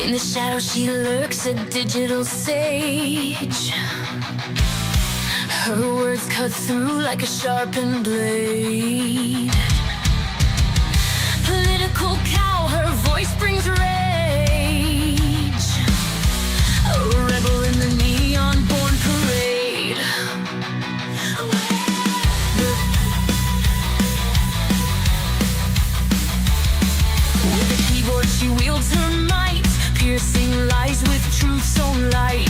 In the shadows she lurks, a digital sage. Her words cut through like a sharpened blade. Political cow, her voice brings rage. A rebel in the neon-born parade. With a keyboard she wields her might, piercing lies with truth's own light.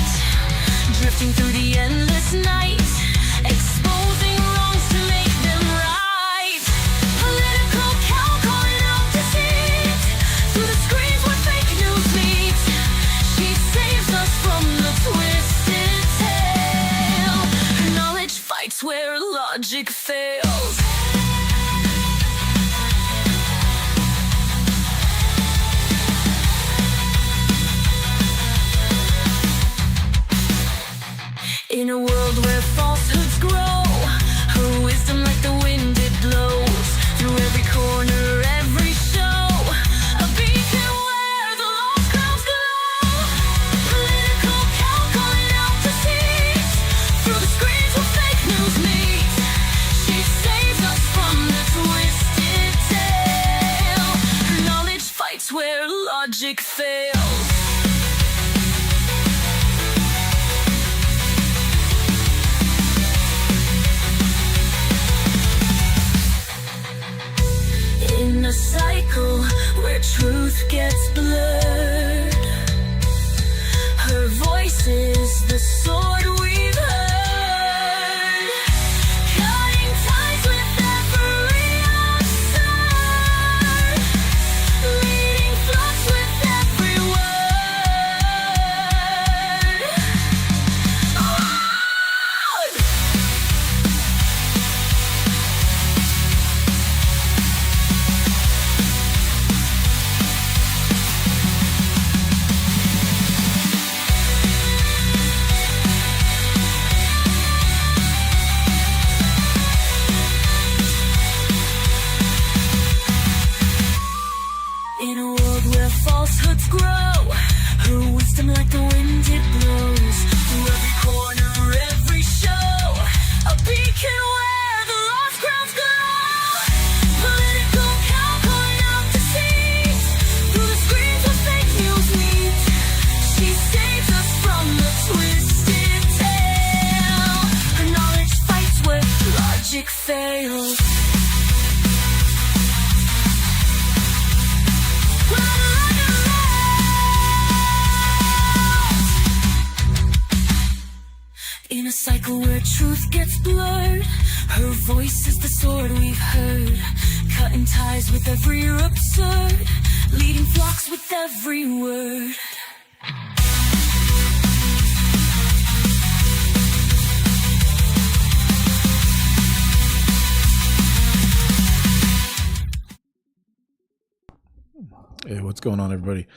Drifting through the endless night, exposing wrongs to make them right. Political cow calling out deceit through the screens where fake news meet. She saves us from the twisted tale. Her knowledge fights where logic fails. In a world where falsehoods grow, her wisdom like the wind it blows through every corner, every show. A beacon where the lost crowds glow. Political cow calling out deceit through the screens where fake news meet. She saves us from the twisted tale. Her knowledge fights where logic fails. In a cycle where truth gets blurred, her voice is the sword we've heard, cutting ties with every absurd, leading flocks with every word. In a world where falsehoods grow, her wisdom like the wind it blows through every corner, every show. A beacon where the lost crowds glow. Political cow calling out deceit through the screens where fake news meet. She saves us from the twisted tale. Her knowledge fights where logic fails. In a cycle where truth gets blurred, her voice is the sword we've heard, cutting ties with every absurd, leading flocks with every word. Hey, what's going on, everybody?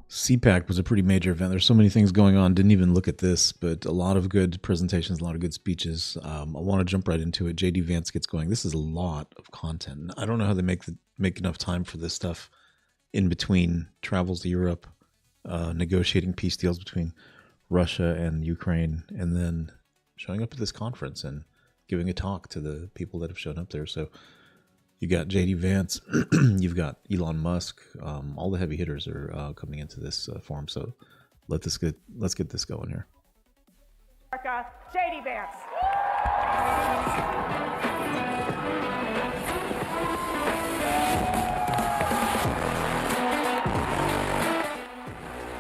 CPAC was a pretty major event. There's so many things going on. Didn't even look at this, but a lot of good presentations, a lot of good speeches. I want to jump right into it. JD Vance gets going. This is a lot of content. I don't know how they make enough time for this stuff in between travels to Europe, negotiating peace deals between Russia and Ukraine, and then showing up at this conference and giving a talk to the people that have shown up there. So you got JD Vance, you've got Elon Musk, all the heavy hitters are coming into this forum. So let's get this going here. JD Vance.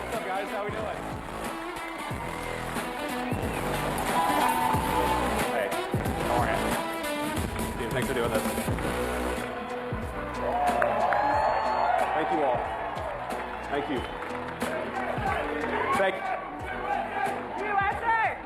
What's up, guys? How we doing? Hey, how are you? Thanks for doing this. Thank you all. Thank you. Thank you. USA!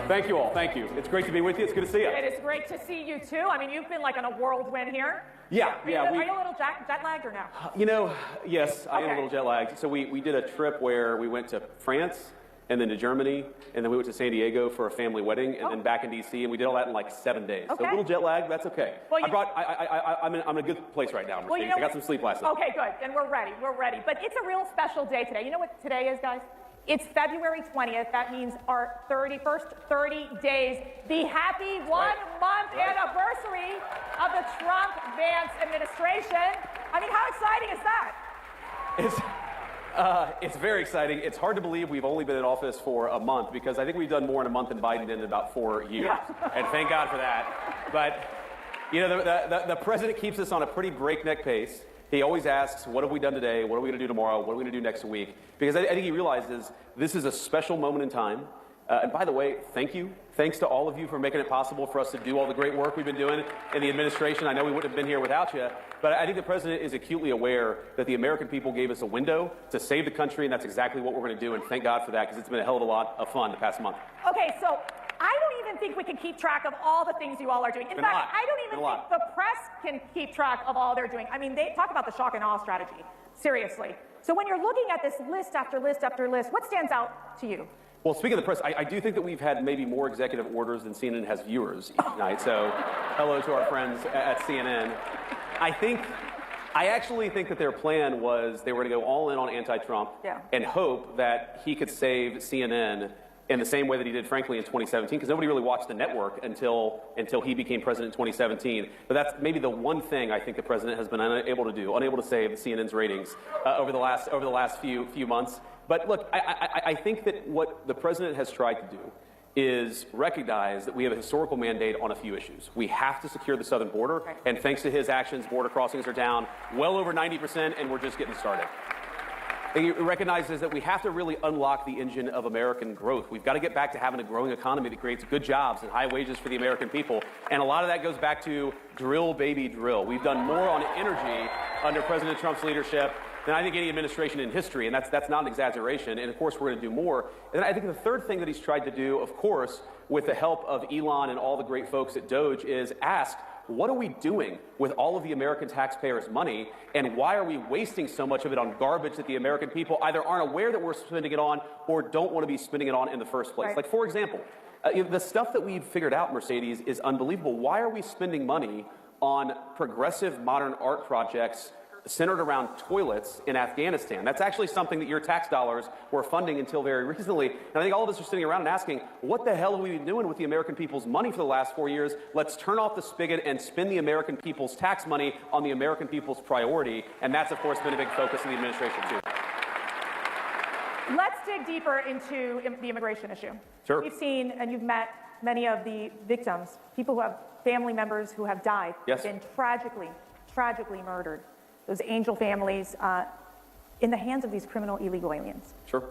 Thank you all. Thank you. It's great to be with you. It's good to see you. It is great to see you too. I mean, you've been like on a whirlwind here. Yeah. Are you a little jet lagged or no? You know, yes, I am a Okay. little jet lagged. So we did a trip where we went to France and then to Germany, and then we went to San Diego for a family wedding, and then back in D.C., and we did all that in like 7 days. So a Okay. little jet lag, that's okay. Well, I'm in a good place right now, Mercedes. Well, you know, I got some sleep last night. Okay, good. And we're ready. But it's a real special day today. You know what today is, guys? It's February 20th. That means our 31st 30 days, the happy one-month anniversary of the Trump-Vance administration. I mean, how exciting is that? It's very exciting. It's hard to believe we've only been in office for a month, because I think we've done more in a month than Biden did in about 4 years. Yeah. And thank God for that. But, you know, the president keeps us on a pretty breakneck pace. He always asks, what have we done today? What are we going to do tomorrow? What are we going to do next week? Because I think he realizes this is a special moment in time. And by the way, thank you. Thanks to all of you for making it possible for us to do all the great work we've been doing in the administration. I know we wouldn't have been here without you, but I think the president is acutely aware that the American people gave us a window to save the country, and that's exactly what we're going to do, and thank God for that, because it's been a hell of a lot of fun the past month. Okay, so I don't even think we can keep track of all the things you all are doing. In fact, I don't even think the press can keep track of all they're doing. I mean, they talk about the shock and awe strategy. Seriously. So when you're looking at this list after list after list, what stands out to you? Well, speaking of the press, I do think that we've had maybe more executive orders than CNN has viewers each night. So hello to our friends at CNN. I actually think that their plan was they were going to go all in on anti-Trump and hope that he could save CNN in the same way that he did, frankly, in 2017, because nobody really watched the network until he became president in 2017. But that's maybe the one thing I think the president has been unable to save CNN's ratings over the last few months. But look, I think that what the president has tried to do is recognize that we have a historical mandate on a few issues. We have to secure the southern border, and thanks to his actions, border crossings are down well over 90%, and we're just getting started. He recognizes that we have to really unlock the engine of American growth. We've got to get back to having a growing economy that creates good jobs and high wages for the American people. And a lot of that goes back to drill, baby, drill. We've done more on energy under President Trump's leadership than I think any administration in history, and that's not an exaggeration. And of course, we're going to do more. And I think the third thing that he's tried to do, of course, with the help of Elon and all the great folks at Doge, is ask, what are we doing with all of the American taxpayers' money, and why are we wasting so much of it on garbage that the American people either aren't aware that we're spending it on or don't want to be spending it on in the first place? Like, for example, the stuff that we've figured out, Mercedes, is unbelievable. Why are we spending money on progressive modern art projects centered around toilets in Afghanistan? That's actually something that your tax dollars were funding until very recently. And I think all of us are sitting around and asking, what the hell have we been doing with the American people's money for the last 4 years? Let's turn off the spigot and spend the American people's tax money on the American people's priority. And that's, of course, been a big focus of the administration, too. Let's dig deeper into the immigration issue. Sure. We've seen, and you've met many of the victims, people who have family members who have died, been tragically murdered. Those angel families in the hands of these criminal illegal aliens. Sure.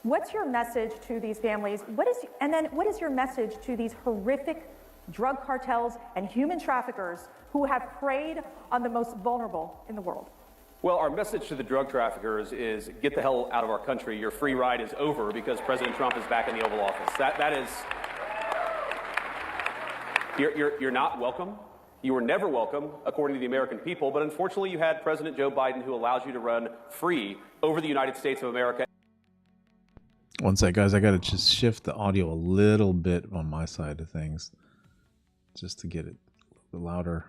What's your message to these families? What is your message to these horrific drug cartels and human traffickers who have preyed on the most vulnerable in the world? Well, our message to the drug traffickers is get the hell out of our country. Your free ride is over because President Trump is back in the Oval Office. That is, you're not welcome. You were never welcome, according to the American people, but unfortunately you had President Joe Biden, who allows you to run free over the United States of America. One sec, guys. I got to just shift the audio a little bit on my side of things just to get it a little bit louder.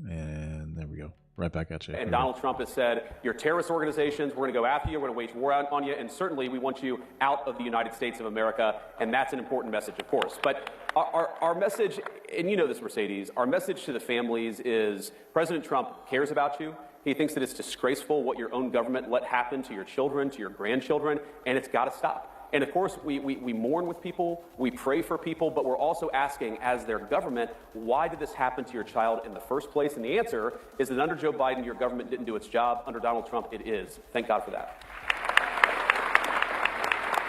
And there we go. Right back at you. And Donald Trump has said, you're terrorist organizations, we're going to go after you, we're going to wage war on you, and certainly we want you out of the United States of America, and that's an important message, of course. But our message, and you know this, Mercedes, our message to the families is President Trump cares about you. He thinks that it's disgraceful what your own government let happen to your children, to your grandchildren, and it's got to stop. And of course, we mourn with people, we pray for people, but we're also asking, as their government, why did this happen to your child in the first place? And the answer is that under Joe Biden, your government didn't do its job. Under Donald Trump, it is. Thank God for that.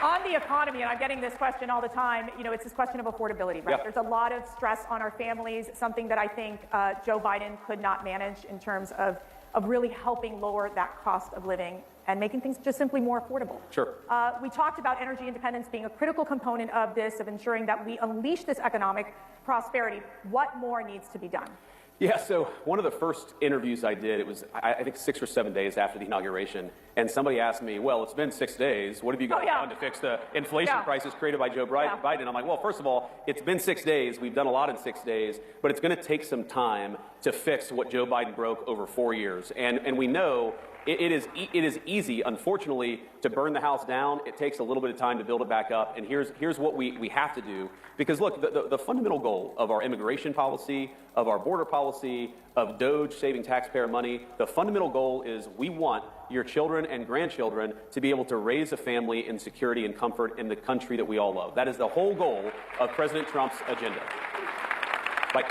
On the economy, and I'm getting this question all the time, you know, it's this question of affordability, right? Yep. There's a lot of stress on our families, something that I think Joe Biden could not manage in terms of really helping lower that cost of living and making things just simply more affordable. Sure. We talked about energy independence being a critical component of this, of ensuring that we unleash this economic prosperity. What more needs to be done? Yeah, so one of the first interviews I did, it was, I think, 6 or 7 days after the inauguration, and somebody asked me, well, it's been 6 days. What have you guys done to fix the inflation crisis created by Joe Biden? I'm like, well, first of all, it's been 6 days. We've done a lot in 6 days, but it's going to take some time to fix what Joe Biden broke over 4 years. And we know it is easy, unfortunately, to burn the house down. It takes a little bit of time to build it back up. And here's what we have to do. Because look, the fundamental goal of our immigration policy, of our border policy, of DOGE saving taxpayer money, the fundamental goal is we want your children and grandchildren to be able to raise a family in security and comfort in the country that we all love. That is the whole goal of President Trump's agenda. Like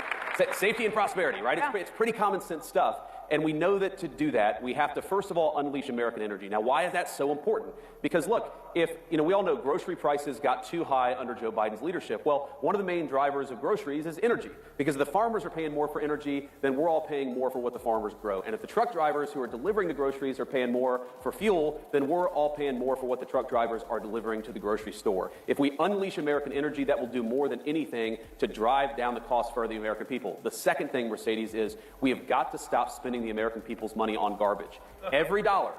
safety and prosperity, right? It's pretty common sense stuff. And we know that to do that, we have to, first of all, unleash American energy. Now, why is that so important? Because, look, we all know grocery prices got too high under Joe Biden's leadership. Well, one of the main drivers of groceries is energy, because the farmers are paying more for energy, then we're all paying more for what the farmers grow. And if the truck drivers who are delivering the groceries are paying more for fuel, then we're all paying more for what the truck drivers are delivering to the grocery store. If we unleash American energy, that will do more than anything to drive down the cost for the American people. The second thing, Mercedes, is we have got to stop spending the American people's money on garbage. Every dollar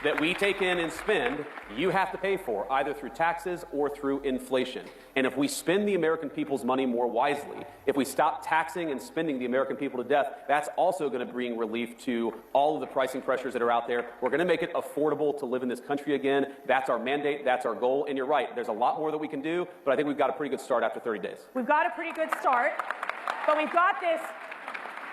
that we take in and spend, you have to pay for, either through taxes or through inflation. And if we spend the American people's money more wisely, if we stop taxing and spending the American people to death, that's also going to bring relief to all of the pricing pressures that are out there. We're going to make it affordable to live in this country again. That's our mandate. That's our goal. And you're right. There's a lot more that we can do, but I think we've got a pretty good start after 30 days. We've got a pretty good start, but we've got this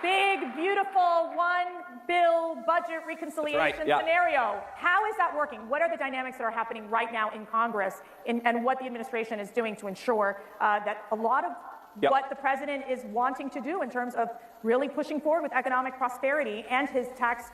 big, beautiful one-bill budget reconciliation scenario. How is that working? What are the dynamics that are happening right now in Congress, and what the administration is doing to ensure that a lot of what the president is wanting to do in terms of really pushing forward with economic prosperity and his tax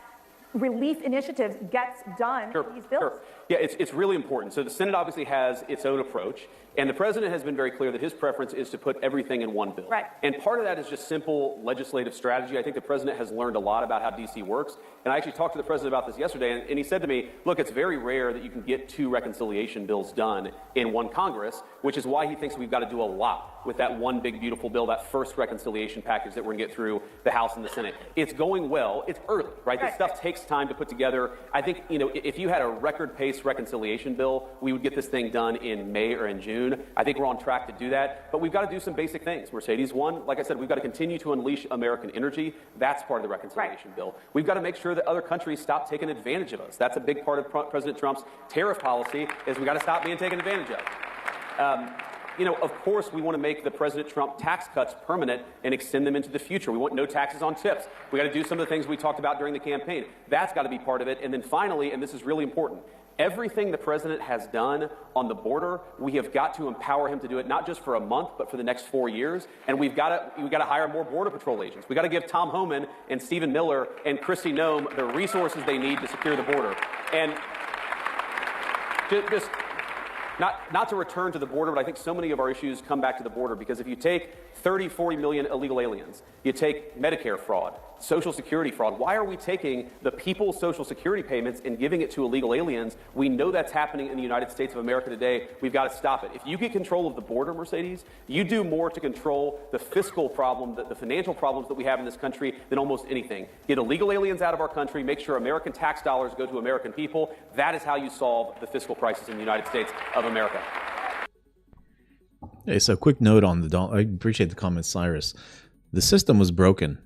relief initiatives gets done in these bills? Yeah, it's really important. So the Senate obviously has its own approach, and the president has been very clear that his preference is to put everything in one bill. Right. And part of that is just simple legislative strategy. I think the president has learned a lot about how D.C. works, and I actually talked to the president about this yesterday, and he said to me, look, it's very rare that you can get 2 reconciliation bills done in one Congress, which is why he thinks we've got to do a lot with that one big, beautiful bill, that first reconciliation package that we're going to get through the House and the Senate. It's going well. It's early, right? This stuff takes time to put together. I think, if you had a record pace reconciliation bill, we would get this thing done in May or in June. I think we're on track to do that, but we've got to do some basic things. Mercedes, one, like I said, we've got to continue to unleash American energy. That's part of the reconciliation bill. We've got to make sure that other countries stop taking advantage of us. That's a big part of President Trump's tariff policy, is we got to stop being taken advantage of. Of course, we want to make the President Trump tax cuts permanent and extend them into the future. We want no taxes on tips. We got to do some of the things we talked about during the campaign. That's got to be part of it. And then finally, and this is really important, everything the president has done on the border, we have got to empower him to do it, not just for a month, but for the next 4 years. And we've got to hire more Border Patrol agents. We've got to give Tom Homan and Stephen Miller and Kristi Noem the resources they need to secure the border. And just not to return to the border, but I think so many of our issues come back to the border, because if you take 30, 40 million illegal aliens, you take Medicare fraud, Social Security fraud. Why are we taking the people's Social Security payments and giving it to illegal aliens? We know that's happening in the United States of America today. We've got to stop it. If you get control of the border, Mercedes, you do more to control the fiscal problem, the financial problems that we have in this country than almost anything. Get illegal aliens out of our country, make sure American tax dollars go to American people. That is how you solve the fiscal crisis in the United States of America. Hey, so quick note on the dollar. I appreciate the comment, Cyrus. The system was broken,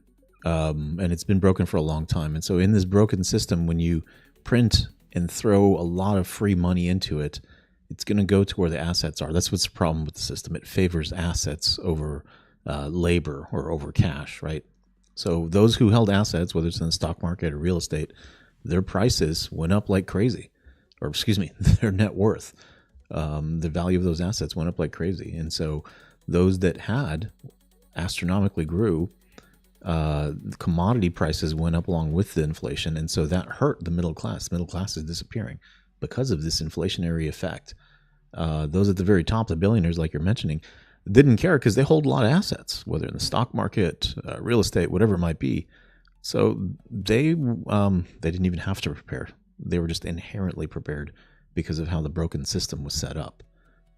and it's been broken for a long time. And so in this broken system, when you print and throw a lot of free money into it, it's going to go to where the assets are. That's what's the problem with the system. It favors assets over labor or over cash, right? So those who held assets, whether it's in the stock market or real estate, their prices went up like crazy. Or excuse me, their net worth. The value of those assets went up like crazy. And so those that had astronomically grew, commodity prices went up along with the inflation. And so that hurt the middle class. The middle class is disappearing because of this inflationary effect. Those at the very top, the billionaires, like you're mentioning, didn't care because they hold a lot of assets, whether in the stock market, real estate, whatever it might be. So they didn't even have to prepare. They were just inherently prepared because of how the broken system was set up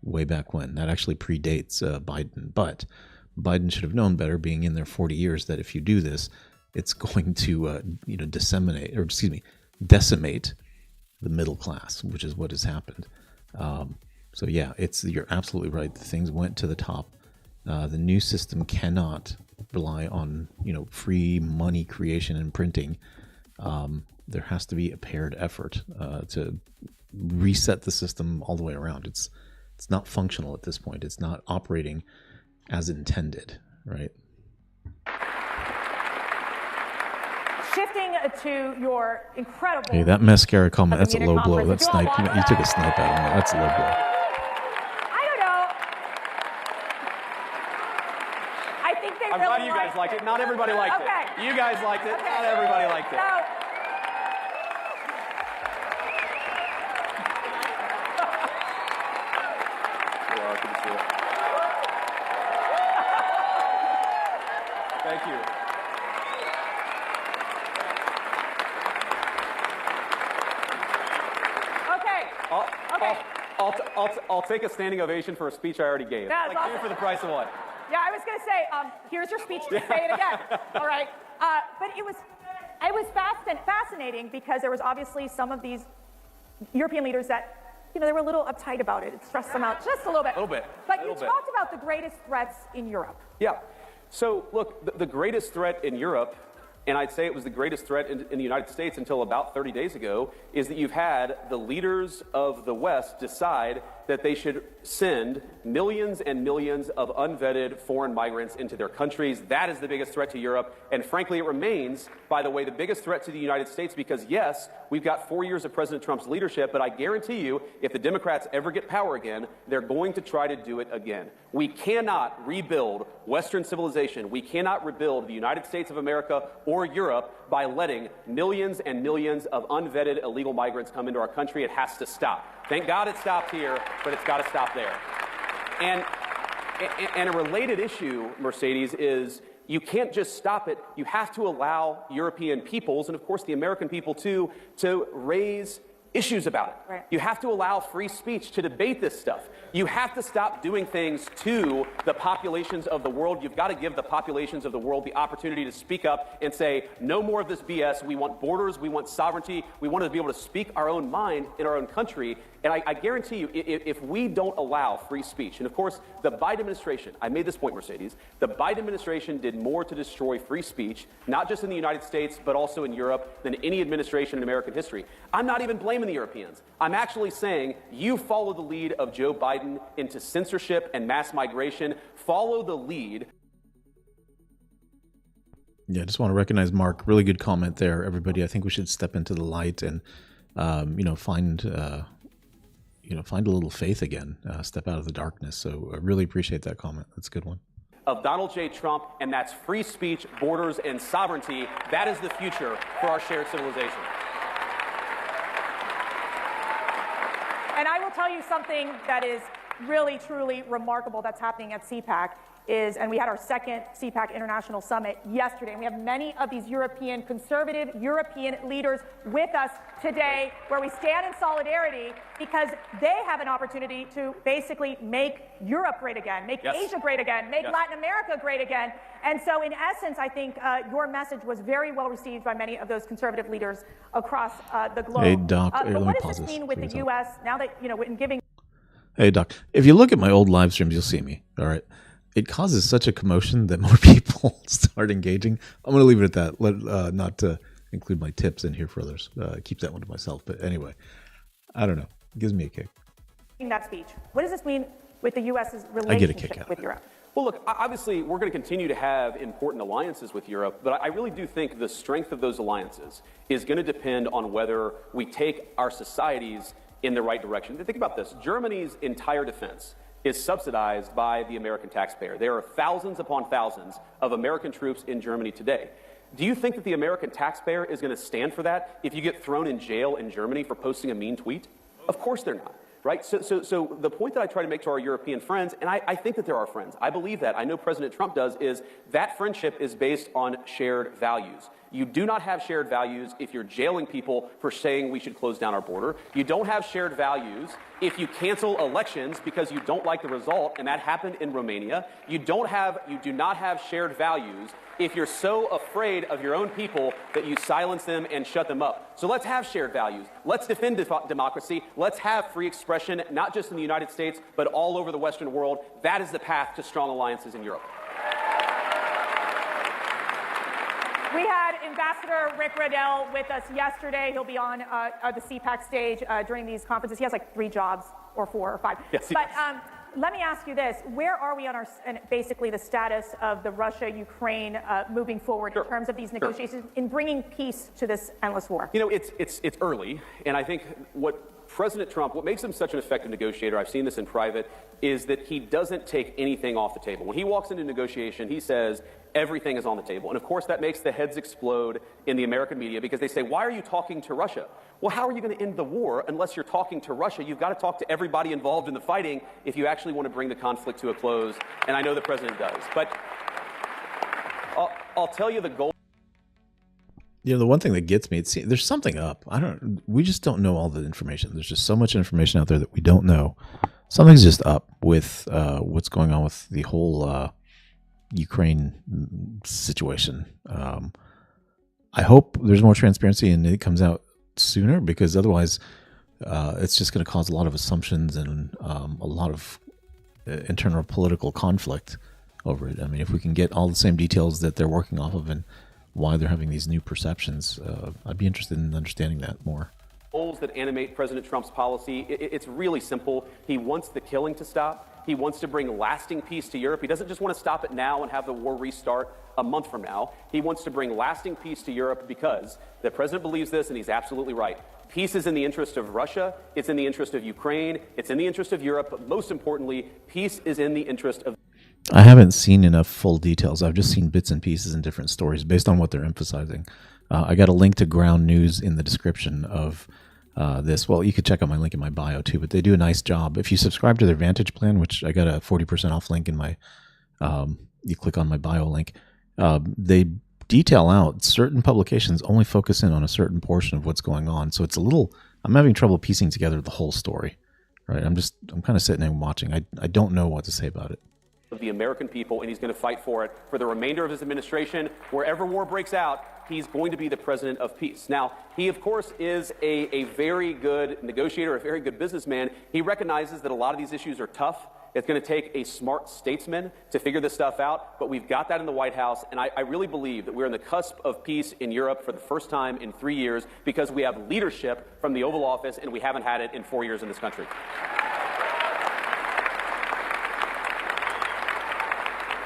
way back when. That actually predates Biden. But Biden should have known better, being in there 40 years, that if you do this, it's going to decimate the middle class, which is what has happened. So yeah, you're absolutely right. The things went to the top. The new system cannot rely on free money creation and printing. There has to be a paired effort to reset the system all the way around. It's not functional at this point. It's not operating as intended, right? Shifting to your incredible... Hey, that mascara comment, that's a Munich low blow. conference. That's snipe. You took a snipe out of me. That's a low blow. I don't know. I think they I'm really glad you guys liked it. Not everybody liked Okay. it. You guys liked it. Okay. Not everybody liked it. So, Good to see you. Thank you. okay. I'll take a standing ovation for a speech I already gave. That's like two awesome. for the price of one. Yeah, I was going to say, here's your speech. Say it again. All right. But it was fascinating because there was obviously some of these European leaders that, they were a little uptight about it. It stressed them out just a little bit. A little bit. But you talked about the greatest threats in Europe. Yeah. So, look, the greatest threat in Europe, and I'd say it was the greatest threat in the United States until about 30 days ago, is that you've had the leaders of the West decide that they should send millions and millions of unvetted foreign migrants into their countries. That is the biggest threat to Europe. And frankly, it remains, by the way, the biggest threat to the United States because, yes, we've got 4 years of President Trump's leadership, but I guarantee you, if the Democrats ever get power again, they're going to try to do it again. We cannot rebuild Western civilization. We cannot rebuild the United States of America or Europe by letting millions and millions of unvetted illegal migrants come into our country. It has to stop. Thank God it stopped here, but it's got to stop there. And a related issue, Mercedes, is you can't just stop it. You have to allow European peoples, and of course the American people too, to raise issues about it. Right. You have to allow free speech to debate this stuff. You have to stop doing things to the populations of the world. You've got to give the populations of the world the opportunity to speak up and say, no more of this BS. We want borders. We want sovereignty. We want to be able to speak our own mind in our own country. And I guarantee you, if we don't allow free speech, and of course, the Biden administration, I made this point, Mercedes, the Biden administration did more to destroy free speech, not just in the United States, but also in Europe, than any administration in American history. I'm not even blaming the Europeans. I'm actually saying you follow the lead of Joe Biden into censorship and mass migration. Follow the lead. Yeah, I just want to recognize Mark. Really good comment there, everybody. I think we should step into the light and, find a little faith again. Step out of the darkness. So I really appreciate that comment. That's a good one. Of Donald J. Trump, and that's free speech, borders, and sovereignty. That is the future for our shared civilization. And I will tell you something that is really, truly remarkable that's happening at CPAC and we had our second CPAC International Summit yesterday, and we have many of these conservative European leaders with us today, where we stand in solidarity because they have an opportunity to basically make Europe great again, make Asia great again, make Latin America great again. And so in essence, I think your message was very well received by many of those conservative leaders across the globe. Hey, Doc, but what does this mean with the U.S. now that, in giving... Hey, Doc, if you look at my old live streams, you'll see me, all right? It causes such a commotion that more people start engaging. I'm going to leave it at that, not to include my tips in here for others. Keep that one to myself. But anyway, I don't know. It gives me a kick. That speech. What does this mean with the U.S.'s relationship with Europe? Well, look, obviously, we're going to continue to have important alliances with Europe, but I really do think the strength of those alliances is going to depend on whether we take our societies in the right direction. Think about this. Germany's entire defense is subsidized by the American taxpayer. There are thousands upon thousands of American troops in Germany today. Do you think that the American taxpayer is going to stand for that if you get thrown in jail in Germany for posting a mean tweet? Of course they're not. right? So the point that I try to make to our European friends, and I think that they're our friends, I believe that, I know President Trump does, is that friendship is based on shared values. You do not have shared values if you're jailing people for saying we should close down our border. You don't have shared values if you cancel elections because you don't like the result, and that happened in Romania. You do not have shared values if you're so afraid of your own people that you silence them and shut them up. So let's have shared values. Let's defend democracy. Let's have free expression, not just in the United States, but all over the Western world. That is the path to strong alliances in Europe. We had Ambassador Rick Riddell with us yesterday. He'll be on the CPAC stage during these conferences. He has like 3 jobs, or 4 or 5. Yes, but let me ask you this. Where are we on basically the status of the Russia-Ukraine moving forward in terms of these negotiations in bringing peace to this endless war? You know, it's early, and I think what President Trump, what makes him such an effective negotiator, I've seen this in private, is that he doesn't take anything off the table. When he walks into negotiation, he says everything is on the table. And of course, that makes the heads explode in the American media because they say, why are you talking to Russia? Well, how are you going to end the war unless you're talking to Russia? You've got to talk to everybody involved in the fighting if you actually want to bring the conflict to a close. And I know the president does. But I'll tell you the goal. You know, the one thing that gets me, there's something up. We just don't know all the information. There's just so much information out there that we don't know. Something's just up with what's going on with the whole Ukraine situation. I hope there's more transparency and it comes out sooner, because otherwise it's just going to cause a lot of assumptions and a lot of internal political conflict over it. I mean, if we can get all the same details that they're working off of and why they're having these new perceptions, I'd be interested in understanding that more. Goals that animate President Trump's policy, it's really simple. He wants the killing to stop. He wants to bring lasting peace to Europe. He doesn't just want to stop it now and have the war restart a month from now. He wants to bring lasting peace to Europe because the president believes this, and he's absolutely right. Peace is in the interest of Russia. It's in the interest of Ukraine. It's in the interest of Europe. But most importantly, peace is in the interest of... I haven't seen enough full details. I've just seen bits and pieces in different stories based on what they're emphasizing. I got a link to Ground News in the description of this. Well, you could check out my link in my bio too, but they do a nice job. If you subscribe to their Vantage plan, which I got a 40% off link in my, you click on my bio link, they detail out certain publications only focus in on a certain portion of what's going on. So it's a little, I'm having trouble piecing together the whole story, right? I'm kind of sitting and watching. I don't know what to say about it. Of the American people, and he's going to fight for it for the remainder of his administration. Wherever war breaks out, he's going to be the president of peace. Now, he, of course, is a very good negotiator, a very good businessman. He recognizes that a lot of these issues are tough. It's going to take a smart statesman to figure this stuff out, but we've got that in the White House, and I really believe that we're in the cusp of peace in Europe for the first time in 3 years because we have leadership from the Oval Office, and we haven't had it in 4 years in this country.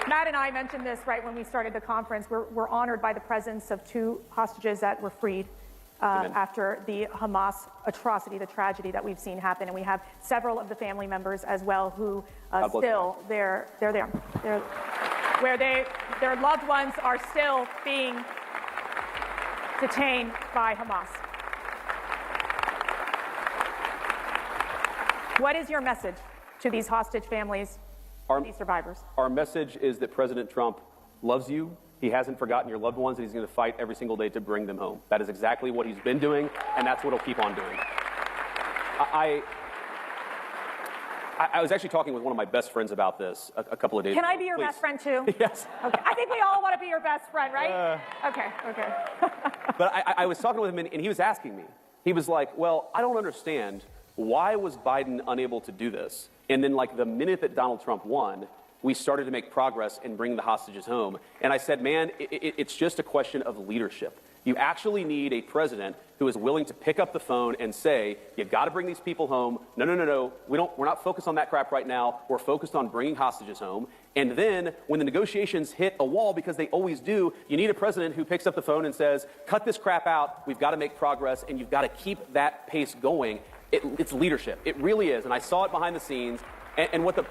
Matt and I mentioned this right when we started the conference. We're honored by the presence of 2 hostages that were freed after the Hamas atrocity, the tragedy that we've seen happen. And we have several of the family members as well who still, they're there. Where their loved ones are still being detained by Hamas. What is your message to these hostage families? These survivors. Our message is that President Trump loves you. He hasn't forgotten your loved ones, and he's going to fight every single day to bring them home. That is exactly what he's been doing, and that's what he'll keep on doing. I was actually talking with one of my best friends about this a couple of days ago. Can I be your best friend too? Yes. Okay. I think we all want to be your best friend, right? Okay. But I was talking with him, and he was asking me. He was like, well, I don't understand. Why was Biden unable to do this? And then, like, the minute that Donald Trump won, we started to make progress and bring the hostages home. And I said, man, it's just a question of leadership. You actually need a president who is willing to pick up the phone and say, you got to bring these people home. No. We're not focused on that crap right now. We're focused on bringing hostages home. And then when the negotiations hit a wall, because they always do, you need a president who picks up the phone and says, cut this crap out. We've got to make progress, and you've got to keep that pace going. It's leadership. It really is. And I saw it behind the scenes. And what the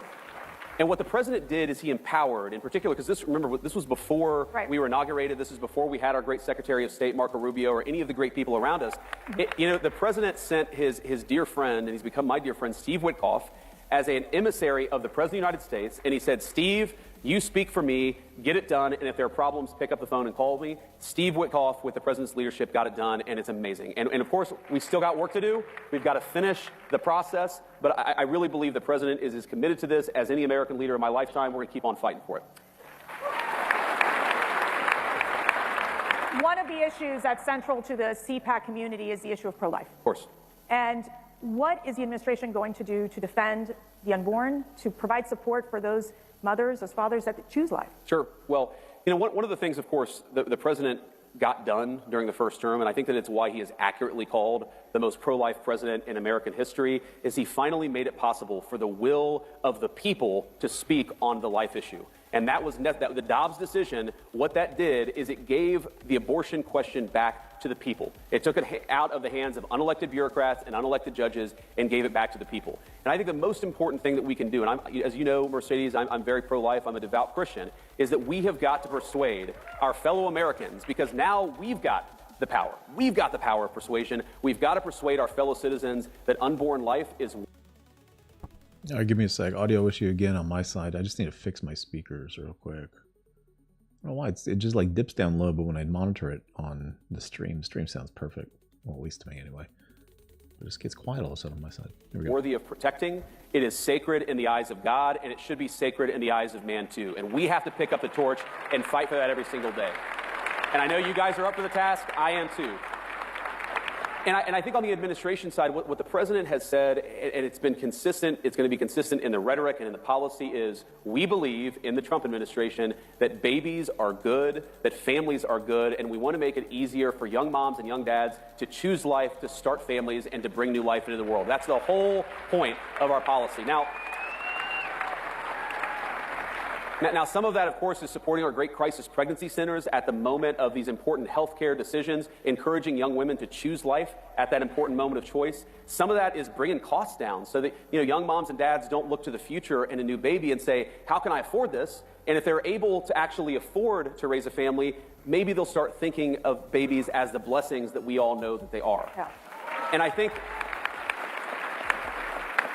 And what the president did is he empowered, in particular, because remember, this was before we were inaugurated. This is before we had our great Secretary of State, Marco Rubio, or any of the great people around us. The president sent his dear friend, and he's become my dear friend, Steve Witkoff, as an emissary of the President of the United States. And he said, Steve, you speak for me, get it done, and if there are problems, pick up the phone and call me. Steve Witkoff, with the president's leadership, got it done, and it's amazing. And of course, we still got work to do. We've got to finish the process, but I really believe the president is as committed to this as any American leader in my lifetime. We're going to keep on fighting for it. One of the issues that's central to the CPAC community is the issue of pro-life. Of course. And what is the administration going to do to defend the unborn, to provide support for those mothers, those fathers that choose life? Sure. Well, one of the things, of course, the president got done during the first term, and I think that it's why he is accurately called the most pro-life president in American history, is he finally made it possible for the will of the people to speak on the life issue. And that was the Dobbs decision. What that did is it gave the abortion question back to the people. It took it out of the hands of unelected bureaucrats and unelected judges and gave it back to the people. And I think the most important thing that we can do, and as you know, Mercedes, I'm very pro-life, I'm a devout Christian, is that we have got to persuade our fellow Americans, because now we've got the power. We've got the power of persuasion. We've got to persuade our fellow citizens that unborn life is... All right, give me a sec. Audio issue again on my side. I just need to fix my speakers real quick. I don't know why it just like dips down low, but when I monitor it on the stream sounds perfect. Well, at least to me anyway. It just gets quiet all of a sudden on my side. Here we go. Worthy of protecting. It is sacred in the eyes of God, and it should be sacred in the eyes of man too. And we have to pick up the torch and fight for that every single day. And I know you guys are up to the task. I am too. And I think on the administration side, what the president has said, and it's been consistent, it's going to be consistent in the rhetoric and in the policy, is we believe in the Trump administration that babies are good, that families are good, and we want to make it easier for young moms and young dads to choose life, to start families, and to bring new life into the world. That's the whole point of our policy. Now, some of that, of course, is supporting our great crisis pregnancy centers at the moment of these important health care decisions, encouraging young women to choose life at that important moment of choice. Some of that is bringing costs down so that young moms and dads don't look to the future and a new baby and say, how can I afford this? And if they're able to actually afford to raise a family, maybe they'll start thinking of babies as the blessings that we all know that they are. Yeah. And I think...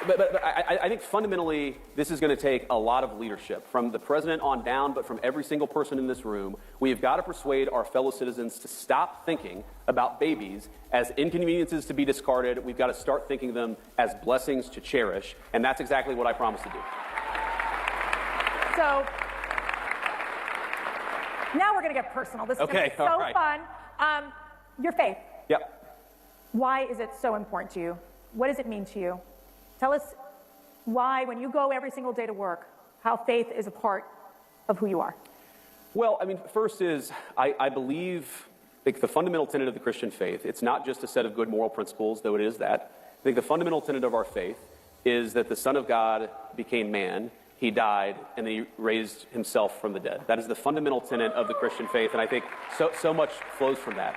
But I think fundamentally this is going to take a lot of leadership from the president on down, but from every single person in this room. We've got to persuade our fellow citizens to stop thinking about babies as inconveniences to be discarded. We've got to start thinking of them as blessings to cherish, and that's exactly what I promise to do. So now we're going to get personal. This is going to be so fun. Your faith. Yep. Why is it so important to you? What does it mean to you? Tell us why, when you go every single day to work, how faith is a part of who you are. Well, I mean, first is I believe the fundamental tenet of the Christian faith. It's not just a set of good moral principles, though it is that. I think the fundamental tenet of our faith is that the Son of God became man, he died, and then he raised himself from the dead. That is the fundamental tenet of the Christian faith, and I think so much flows from that.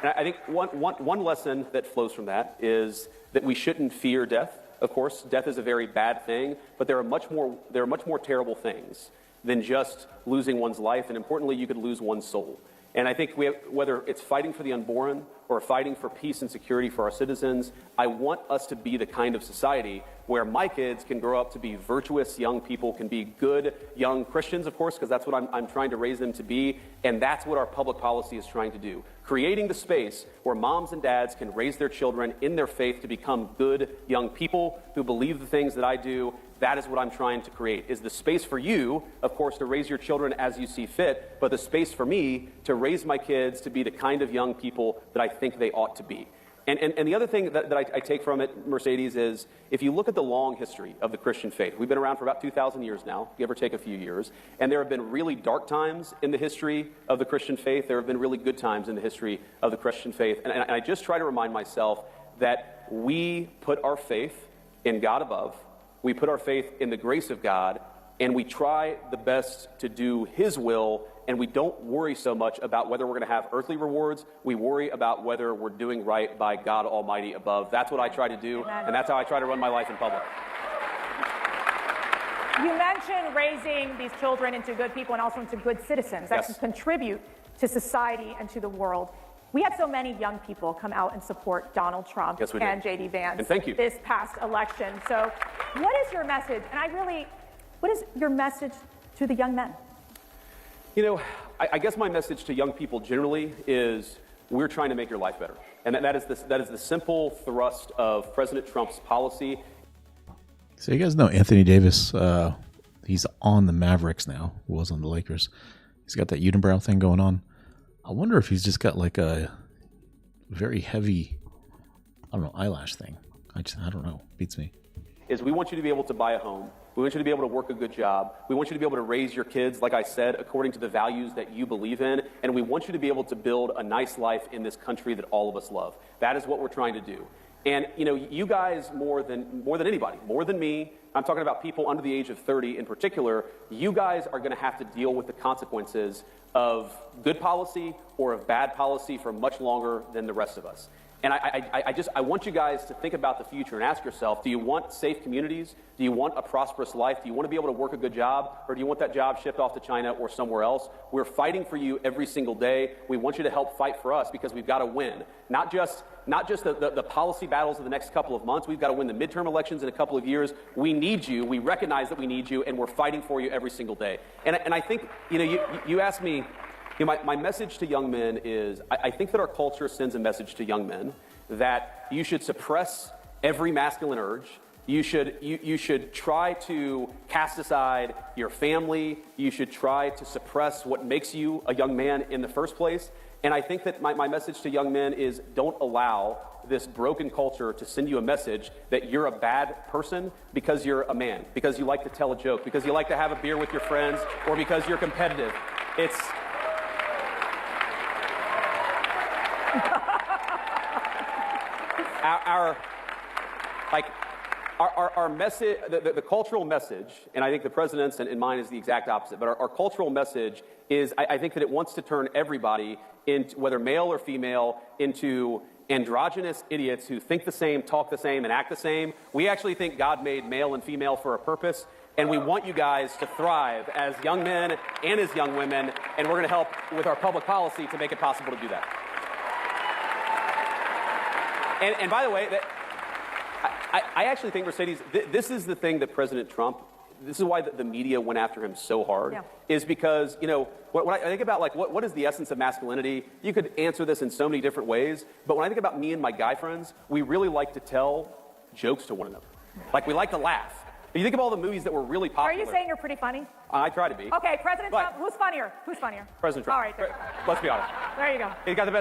And I think one lesson that flows from that is that we shouldn't fear death. Of course, death is a very bad thing, but there are much more terrible things than just losing one's life, and importantly, you could lose one's soul. And I think whether it's fighting for the unborn or fighting for peace and security for our citizens, I want us to be the kind of society where my kids can grow up to be virtuous young people, can be good young Christians, of course, because that's what I'm trying to raise them to be, and that's what our public policy is trying to do. Creating the space where moms and dads can raise their children in their faith to become good young people who believe the things that I do. That is what I'm trying to create, is the space for you, of course, to raise your children as you see fit, but the space for me to raise my kids to be the kind of young people that I think they ought to be. And the other thing that I take from it, Mercedes, is if you look at the long history of the Christian faith, we've been around for about 2,000 years now, give or take a few years, and there have been really dark times in the history of the Christian faith. There have been really good times in the history of the Christian faith. And I just try to remind myself that we put our faith in God above, we put our faith in the grace of God, and we try the best to do His will, and we don't worry so much about whether we're going to have earthly rewards. We worry about whether we're doing right by God Almighty above. That's what I try to do, and that's how I try to run my life in public. You mentioned raising these children into good people and also into good citizens that can contribute to society and to the world. We had so many young people come out and support Donald Trump and J.D. Vance and thank you. This past election. So what is your message? What is your message to the young men? You know, I guess my message to young people generally is we're trying to make your life better. And that is the simple thrust of President Trump's policy. So you guys know Anthony Davis, he's on the Mavericks now, was on the Lakers. He's got that unibrow thing going on. I wonder if he's just got like a very heavy, I don't know, eyelash thing. I don't know, beats me. Is we want you to be able to buy a home. We want you to be able to work a good job. We want you to be able to raise your kids, like I said, according to the values that you believe in. And we want you to be able to build a nice life in this country that all of us love. That is what we're trying to do. And, you know, you guys more than anybody, more than me, I'm talking about people under the age of 30 in particular, you guys are going to have to deal with the consequences of good policy or of bad policy for much longer than the rest of us. And I want you guys to think about the future and ask yourself, do you want safe communities? Do you want a prosperous life? Do you want to be able to work a good job? Or do you want that job shipped off to China or somewhere else? We're fighting for you every single day. We want you to help fight for us because we've got to win. Not just the policy battles of the next couple of months. We've got to win the midterm elections in a couple of years. We need you. We recognize that we need you, and we're fighting for you every single day. And I think, you know, you asked me, you know, my message to young men is I think that our culture sends a message to young men that you should suppress every masculine urge. You should try to cast aside your family. You should try to suppress what makes you a young man in the first place. And I think that my message to young men is don't allow this broken culture to send you a message that you're a bad person because you're a man, because you like to tell a joke, because you like to have a beer with your friends, or because you're competitive. It's... Our message, the cultural message, and I think the president's and mine is the exact opposite, but our cultural message is, I think that it wants to turn everybody, into, whether male or female, into androgynous idiots who think the same, talk the same, and act the same. We actually think God made male and female for a purpose, and we want you guys to thrive as young men and as young women, and we're going to help with our public policy to make it possible to do that. And by the way, I actually think, Mercedes, this is the thing that President Trump, this is why the media went after him so hard, is because, you know, when I think about, like, what is the essence of masculinity, you could answer this in so many different ways, but when I think about me and my guy friends, we really like to tell jokes to one another. Like, we like to laugh. If you think of all the movies that were really popular... Are you saying you're pretty funny? I try to be. Okay, President Trump, who's funnier? Who's funnier? President Trump. All right, there. Let's be honest. There you go.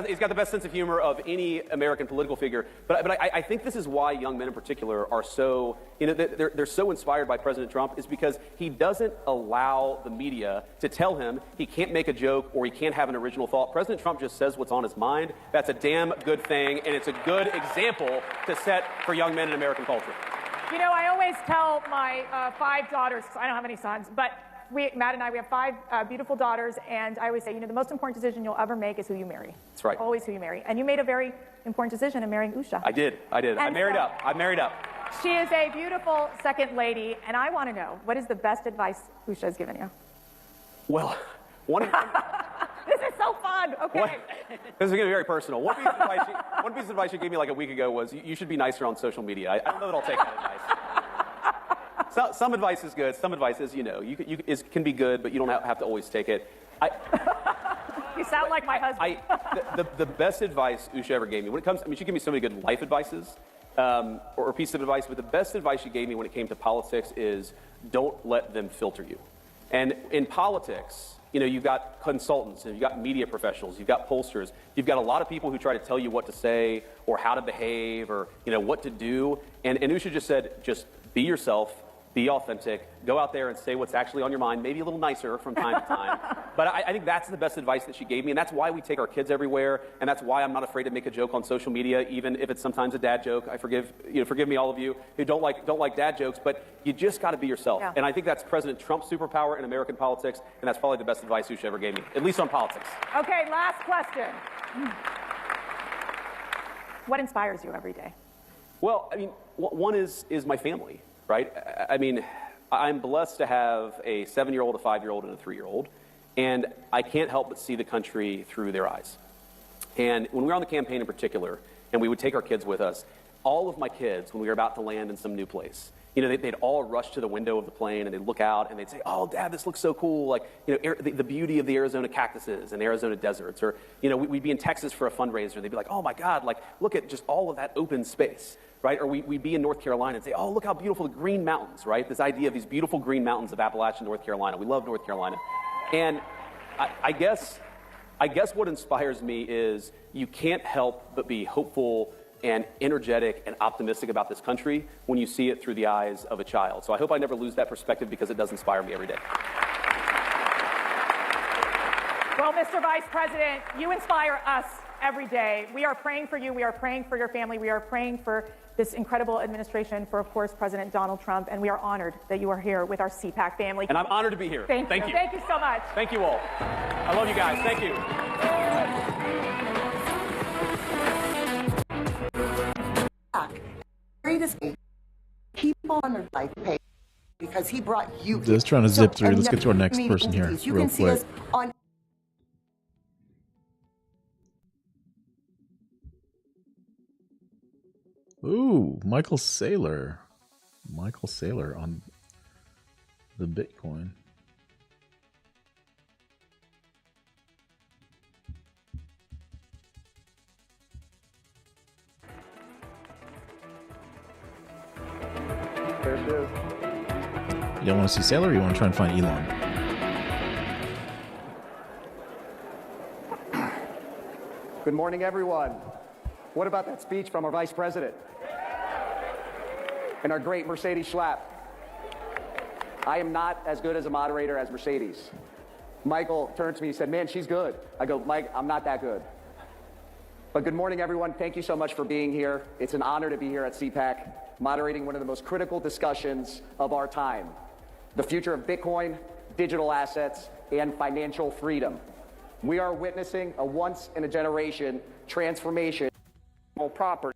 He's got the best sense of humor of any American political figure. But I think this is why young men in particular are so, you know, they're so inspired by President Trump, is because he doesn't allow the media to tell him he can't make a joke or he can't have an original thought. President Trump just says what's on his mind. That's a damn good thing, and it's a good example to set for young men in American culture. You know, I always tell my 5 daughters, I don't have any sons, but Matt and I, we have 5 beautiful daughters, and I always say, you know, the most important decision you'll ever make is who you marry. That's right. Always who you marry. And you made a very important decision in marrying Usha. I did. I married up. She is a beautiful second lady, and I want to know, what is the best advice Usha has given you? Well, one of This is so fun. Okay. This is going to be very personal. One piece of advice she gave me like a week ago was, you should be nicer on social media. I don't know that I'll take that advice. Some advice is good. Some advice is, you know, can be good, but you don't have to always take it. You sound like my husband. The best advice Usha ever gave me, when it comes, I mean, she gave me so many good life advices, or piece of advice, but the best advice she gave me when it came to politics is, don't let them filter you. And in politics, you know, you've got consultants, and you've got media professionals, you've got pollsters, you've got a lot of people who try to tell you what to say or how to behave or, you know, what to do. And Usha just said, just be yourself, be authentic, go out there and say what's actually on your mind, maybe a little nicer from time to time. But I think that's the best advice that she gave me, and that's why we take our kids everywhere, and that's why I'm not afraid to make a joke on social media, even if it's sometimes a dad joke. Forgive me, all of you who don't like dad jokes, but you just got to be yourself. Yeah. And I think that's President Trump's superpower in American politics, and that's probably the best advice Usha ever gave me, at least on politics. Okay, last question. What inspires you every day? Well, I mean, one is my family, right? I mean, I'm blessed to have a 7-year-old, a 5-year-old, and a 3-year-old, and I can't help but see the country through their eyes. And when we were on the campaign in particular, and we would take our kids with us, all of my kids, when we were about to land in some new place, they'd all rush to the window of the plane and they'd look out and they'd say, "Oh, Dad, this looks so cool." Like, the beauty of the Arizona cactuses and Arizona deserts. Or, we'd be in Texas for a fundraiser. They'd be like, "Oh my God, like, look at just all of that open space," right? Or we'd be in North Carolina and say, "Oh, look how beautiful the green mountains," right? This idea of these beautiful green mountains of Appalachia, North Carolina. We love North Carolina. And I guess what inspires me is you can't help but be hopeful and energetic and optimistic about this country when you see it through the eyes of a child. So I hope I never lose that perspective because it does inspire me every day. Well, Mr. Vice President, you inspire us every day. We are praying for you. We are praying for your family. We are praying for this incredible administration, for, of course, President Donald Trump, and we are honored that you are here with our CPAC family. And I'm honored to be here. Thank you. Thank you so much. Thank you all. I love you guys. Thank you. Greatest people on their life pay because he brought you. Just trying to zip through. Let's get to our next person here real quick. Ooh, Michael Saylor. Michael Saylor on the Bitcoin. There it is. You want to see Saylor or you want to try and find Elon? Good morning, everyone. What about that speech from our Vice President? And our great Mercedes Schlapp. I am not as good as a moderator as Mercedes. Michael turned to me and said, "Man, she's good." I go, "Mike, I'm not that good." But good morning, everyone. Thank you so much for being here. It's an honor to be here at CPAC, moderating one of the most critical discussions of our time, the future of Bitcoin, digital assets, and financial freedom. We are witnessing a once-in-a-generation transformation of property.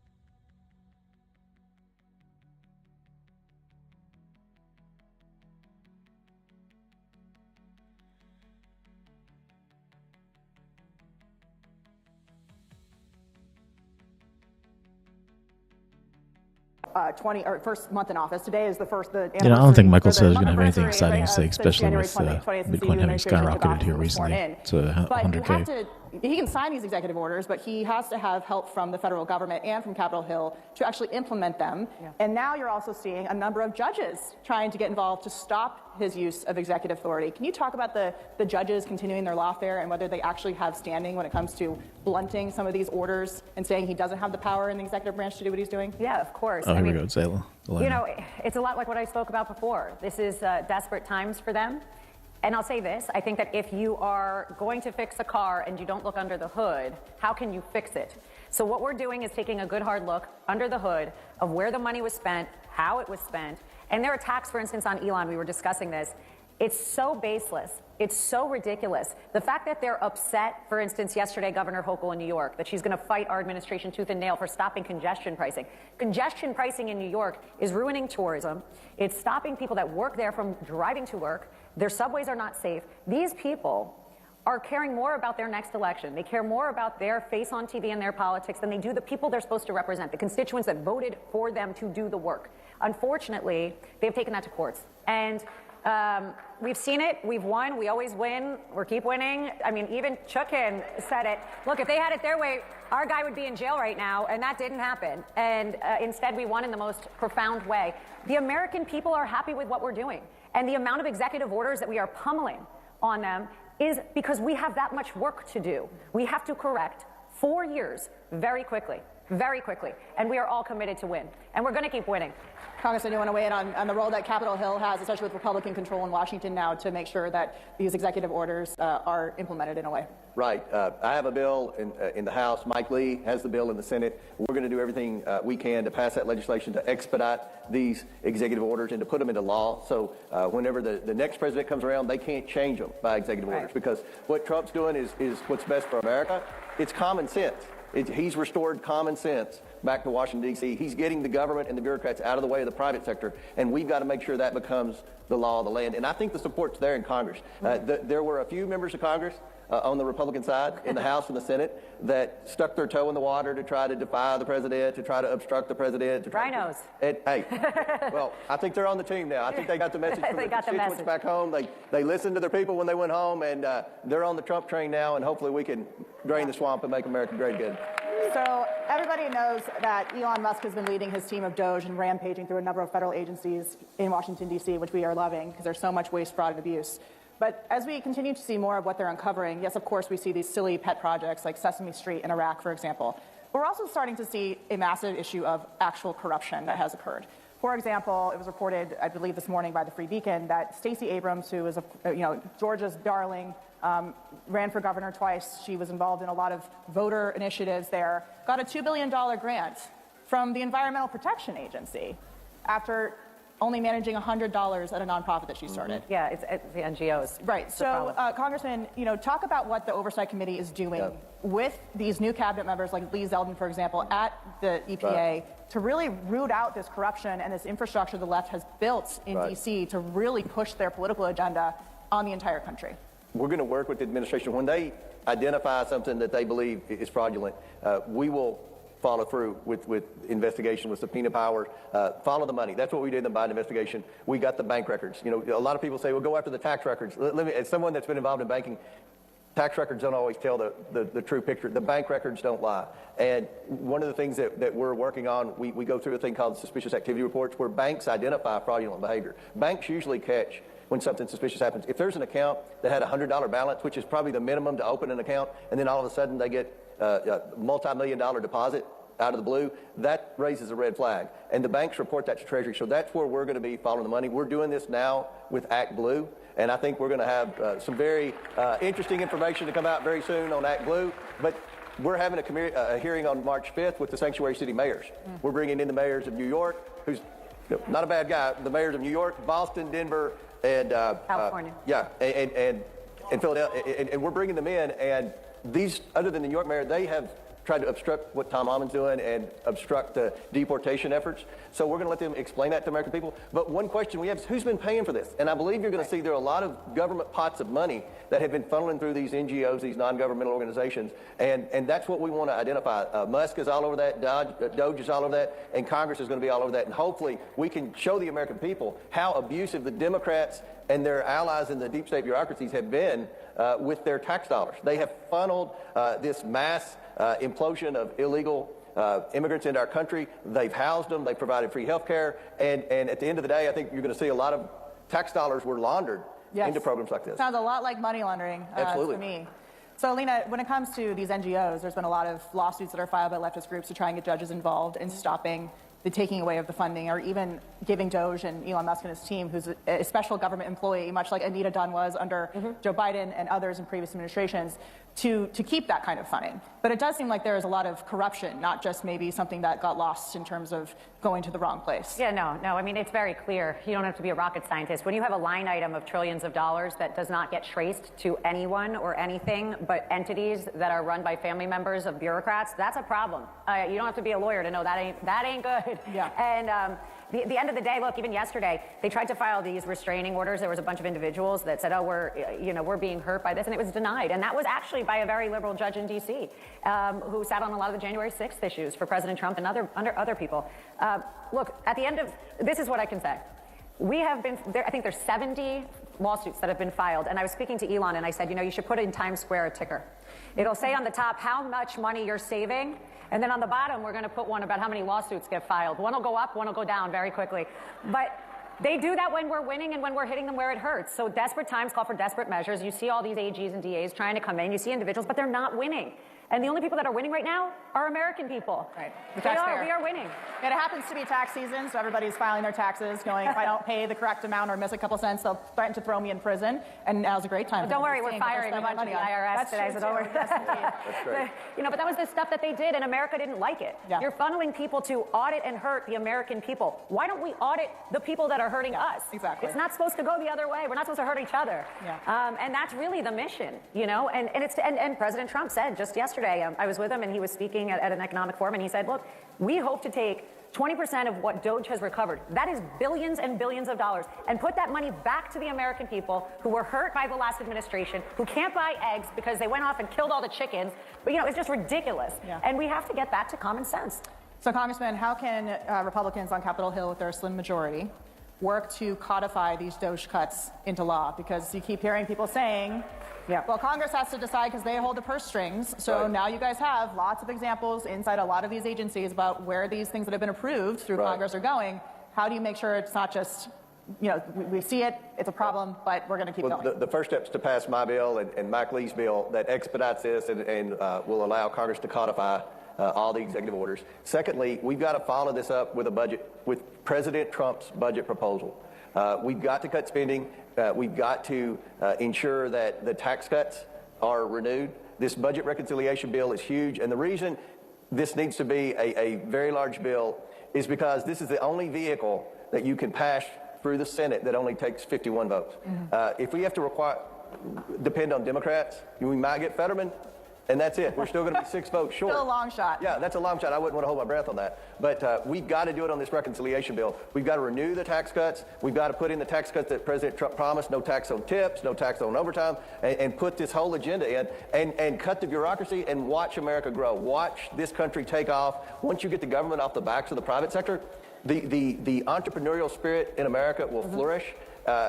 First month in office. Today is the first. I don't think Michael says he's going to have anything exciting to say, especially with Bitcoin having skyrocketed here recently to 100K. He can sign these executive orders, but he has to have help from the federal government and from Capitol Hill to actually implement them. Yeah. And now you're also seeing a number of judges trying to get involved to stop his use of executive authority. Can you talk about the judges continuing their lawfare and whether they actually have standing when it comes to blunting some of these orders and saying he doesn't have the power in the executive branch to do what he's doing? Yeah, of course. Oh, here we go. Zayla. It's a lot like what I spoke about before. This is desperate times for them. And I'll say this, I think that if you are going to fix a car and you don't look under the hood, how can you fix it? So what we're doing is taking a good hard look under the hood of where the money was spent, how it was spent, and their attacks, for instance, on Elon, we were discussing this. It's so baseless. It's so ridiculous. The fact that they're upset, for instance, yesterday, Governor Hochul in New York, that she's going to fight our administration tooth and nail for stopping congestion pricing. Congestion pricing in New York is ruining tourism. It's stopping people that work there from driving to work. Their subways are not safe. These people are caring more about their next election. They care more about their face on TV and their politics than they do the people they're supposed to represent, the constituents that voted for them to do the work. Unfortunately, they've taken that to courts. And we've seen it. We've won. We always win. We keep winning. I mean, even Chukin said it. Look, if they had it their way, our guy would be in jail right now, and that didn't happen. And instead, we won in the most profound way. The American people are happy with what we're doing. And the amount of executive orders that we are pummeling on them is because we have that much work to do. We have to correct 4 years very quickly. And we are all committed to win. And we're going to keep winning. Congressman, you want to weigh in on the role that Capitol Hill has, especially with Republican control in Washington now, to make sure that these executive orders are implemented in a way? Right. I have a bill in the House. Mike Lee has the bill in the Senate. We're going to do everything we can to pass that legislation to expedite these executive orders and to put them into law. So whenever the next president comes around, they can't change them by executive orders, because what Trump's doing is what's best for America. It's common sense. He's restored common sense back to Washington, D.C. He's getting the government and the bureaucrats out of the way of the private sector, and we've got to make sure that becomes the law of the land. And I think the support's there in Congress. There were a few members of Congress on the Republican side in the House and the Senate that stuck their toe in the water to try to defy the president, to try to obstruct the president. Rhinos. Hey, well, I think they're on the team now. I think they got the message from the constituents back home. They listened to their people when they went home, and they're on the Trump train now, and hopefully we can drain the swamp and make America great again. So everybody knows that Elon Musk has been leading his team of Doge and rampaging through a number of federal agencies in Washington, D.C., which we are loving because there's so much waste, fraud, and abuse. But as we continue to see more of what they're uncovering, yes, of course, we see these silly pet projects like Sesame Street in Iraq, for example. But we're also starting to see a massive issue of actual corruption that has occurred. For example, it was reported, I believe this morning by the Free Beacon, that Stacey Abrams, who is Georgia's darling, ran for governor twice. She was involved in a lot of voter initiatives there, got a $2 billion grant from the Environmental Protection Agency after only managing $100 at a nonprofit that she started. Yeah, it's the NGOs. Right. So, Congressman, talk about what the Oversight Committee is doing with these new cabinet members like Lee Zeldin, for example, at the EPA to really root out this corruption and this infrastructure the left has built in D.C. to really push their political agenda on the entire country. We're going to work with the administration. When they identify something that they believe is fraudulent, we will follow through with investigation, with subpoena power, follow the money. That's what we did in the Biden investigation. We got the bank records. A lot of people say, well, go after the tax records. As someone that's been involved in banking, tax records don't always tell the true picture. The bank records don't lie. And one of the things that we're working on, we go through a thing called suspicious activity reports where banks identify fraudulent behavior. Banks usually catch when something suspicious happens. If there's an account that had a $100 balance, which is probably the minimum to open an account, and then all of a sudden they get a multi-million-dollar deposit out of the blue, that raises a red flag. And the banks report that to Treasury. So that's where we're going to be following the money. We're doing this now with Act Blue, and I think we're going to have some very interesting information to come out very soon on Act Blue. But we're having a hearing on March 5th with the sanctuary city mayors. We're bringing in the mayors of New York, who's not a bad guy, the mayors of New York, Boston, Denver, and California. And Philadelphia, and we're bringing them in, and these, other than the New York mayor, they have tried to obstruct what Tom Almond's doing and obstruct the deportation efforts. So we're going to let them explain that to American people. But one question we have is, who's been paying for this? And I believe you're going to see there are a lot of government pots of money that have been funneling through these NGOs, these non-governmental organizations, and that's what we want to identify. Musk is all over that, Doge is all over that, and Congress is going to be all over that. And hopefully we can show the American people how abusive the Democrats and their allies in the deep state bureaucracies have been with their tax dollars. They have funneled this mass implosion of illegal immigrants into our country. They've housed them. They've provided free health care. And at the end of the day, I think you're going to see a lot of tax dollars were laundered into programs like this. Sounds a lot like money laundering to me. So, Lena, when it comes to these NGOs, there's been a lot of lawsuits that are filed by leftist groups to try and get judges involved in stopping the taking away of the funding, or even giving Doge and Elon Musk and his team, who's a special government employee, much like Anita Dunn was under Joe Biden and others in previous administrations, to keep that kind of funding. But it does seem like there is a lot of corruption, not just maybe something that got lost in terms of going to the wrong place. Yeah, no. I mean, it's very clear. You don't have to be a rocket scientist. When you have a line item of trillions of dollars that does not get traced to anyone or anything but entities that are run by family members of bureaucrats, that's a problem. You don't have to be a lawyer to know that ain't good. Yeah. And the end of the day, look, even yesterday, they tried to file these restraining orders. There was a bunch of individuals that said, oh, we're being hurt by this, and it was denied. And that was actually by a very liberal judge in D.C. Who sat on a lot of the January 6th issues for President Trump and other people. Look, at the end of, this is what I can say. We have been, I think there's 70 lawsuits that have been filed, and I was speaking to Elon, and I said, you should put in Times Square a ticker. It'll say on the top how much money you're saving, and then on the bottom, we're going to put one about how many lawsuits get filed. One will go up, one will go down very quickly. But they do that when we're winning and when we're hitting them where it hurts. So desperate times call for desperate measures. You see all these AGs and DAs trying to come in. You see individuals, but they're not winning. And the only people that are winning right now are American people. Right. We are winning. And it happens to be tax season, so everybody's filing their taxes, going, if I don't pay the correct amount or miss a couple cents, they'll threaten to throw me in prison. And now's a great time. Well, don't worry, we're firing a bunch of the IRS today, so don't worry. That's great. But that was the stuff that they did, and America didn't like it. Yeah. You're funneling people to audit and hurt the American people. Why don't we audit the people that are hurting us? Exactly. It's not supposed to go the other way. We're not supposed to hurt each other. Yeah. And that's really the mission, and President Trump said just yesterday, yesterday, I was with him and he was speaking at an economic forum, and he said, look, we hope to take 20% of what Doge has recovered, that is billions and billions of dollars, and put that money back to the American people who were hurt by the last administration, who can't buy eggs because they went off and killed all the chickens. But, you know, it's just ridiculous. Yeah. And we have to get back to common sense. So, Congressman, how can Republicans on Capitol Hill, with their slim majority, work to codify these Doge cuts into law? Because you keep hearing people saying, well, Congress has to decide because they hold the purse strings. So now you guys have lots of examples inside a lot of these agencies about where these things that have been approved through Congress are going. How do you make sure it's not just, you know, we see it, it's a problem, but we're going to keep going? The first step is to pass my bill and Mike Lee's bill that expedites this and will allow Congress to codify all the executive orders. Secondly, we've got to follow this up with a budget, with President Trump's budget proposal. We've got to cut spending. We've got to ensure that the tax cuts are renewed. This budget reconciliation bill is huge, and the reason this needs to be a very large bill is because this is the only vehicle that you can pass through the Senate that only takes 51 votes. If we have to depend on Democrats, we might get Fetterman, and that's it. We're still going to be 6 votes short. Still a long shot. Yeah, that's a long shot. I wouldn't want to hold my breath on that. But we've got to do it on this reconciliation bill. We've got to renew the tax cuts. We've got to put in the tax cuts that President Trump promised, no tax on tips, no tax on overtime, and put this whole agenda in and cut the bureaucracy and watch America grow. Watch this country take off. Once you get the government off the backs of the private sector, the entrepreneurial spirit in America will flourish.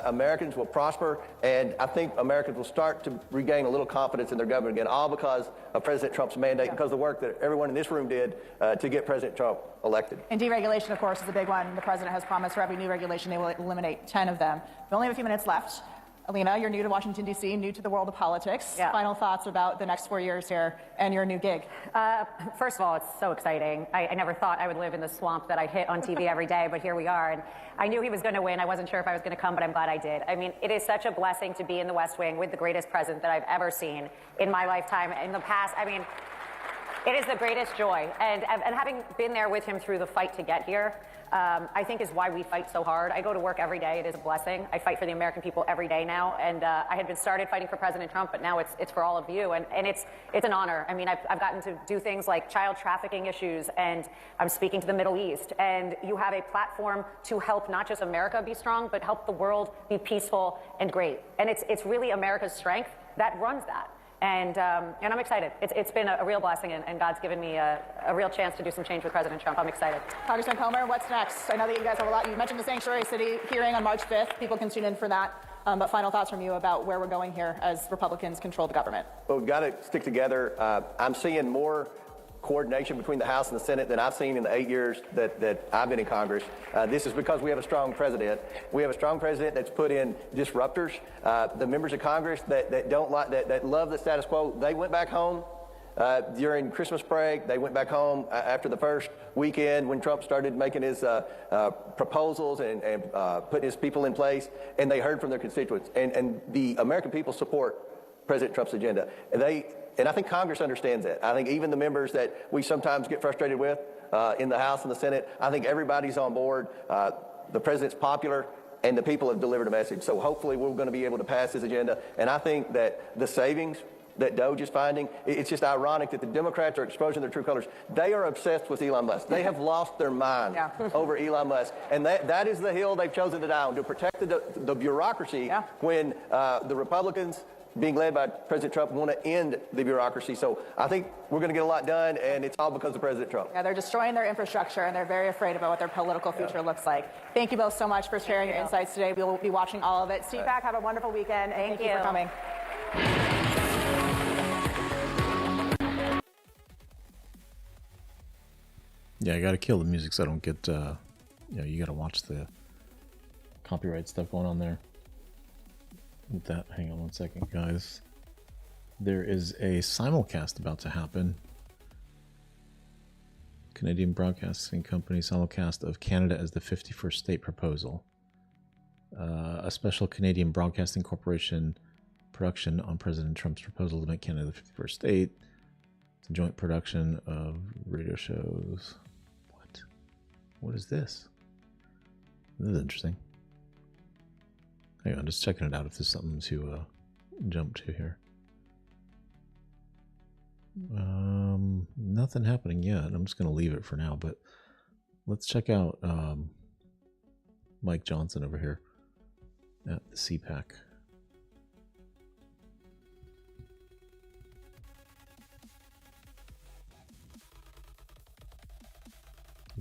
Americans will prosper, and I think Americans will start to regain a little confidence in their government again, all because of President Trump's mandate, because of the work that everyone in this room did to get President Trump elected. And deregulation, of course, is a big one. The president has promised for every new regulation they will eliminate 10 of them. We only have a few minutes left. Alina, you're new to Washington, D.C., new to the world of politics. Final thoughts about the next 4 years here and your new gig? First of all, it's so exciting. I never thought I would live in the swamp that I hit on TV every day, but here we are. And I knew he was going to win. I wasn't sure if I was going to come, but I'm glad I did. I mean, it is such a blessing to be in the West Wing with the greatest president that I've ever seen in my lifetime. In the past, I mean, it is the greatest joy. And having been there with him through the fight to get here, I think is why we fight so hard. I go to work every day. It is a blessing. I fight for the American people every day now. And I had been started fighting for President Trump, but now it's for all of you. And it's an honor. I mean, I've gotten to do things like child trafficking issues, and I'm speaking to the Middle East. And you have a platform to help not just America be strong, but help the world be peaceful and great. And it's really America's strength that runs that. And I'm excited. It's been a real blessing, and God's given me a real chance to do some change with President Trump. I'm excited. Congressman Comer, what's next? I know that you guys have a lot. You mentioned the Sanctuary City hearing on March 5th. People can tune in for that. But final thoughts from you about where we're going here as Republicans control the government. Well, we've got to stick together. I'm seeing more coordination between the House and the Senate than I've seen in the 8 years that I've been in Congress. This is because we have a strong president. We have a strong president that's put in disruptors. The members of Congress that don't like that love the status quo, they went back home during Christmas break. They went back home after the first weekend when Trump started making his proposals and putting his people in place, and they heard from their constituents. And the American people support President Trump's agenda. And I think Congress understands that. I think even the members that we sometimes get frustrated with in the House and the Senate, I think everybody's on board. The president's popular, and the people have delivered a message. So hopefully we're going to be able to pass this agenda. And I think that the savings that Doge is finding, it's just ironic that the Democrats are exposing their true colors. They are obsessed with Elon Musk. They have lost their mind over Elon Musk. And that is the hill they've chosen to die on, to protect the bureaucracy when the Republicans, being led by President Trump, want to end the bureaucracy. So I think we're going to get a lot done, and it's all because of President Trump. Yeah, they're destroying their infrastructure, and they're very afraid about what their political future looks like. Thank you both so much for sharing your insights today. We will be watching all of it. CPAC, have a wonderful weekend. Thank you for coming. Yeah, I got to kill the music so I don't get, you got to watch the copyright stuff going on there. With that, hang on one second, guys. There is a simulcast about to happen. Canadian Broadcasting Company simulcast of Canada as the 51st state proposal. A special Canadian Broadcasting Corporation production on President Trump's proposal to make Canada the 51st state. It's a joint production of radio shows. What is this? This is interesting. Hang on, just checking it out if there's something to jump to here. Nothing happening yet. I'm just going to leave it for now, but let's check out Mike Johnson over here at the CPAC.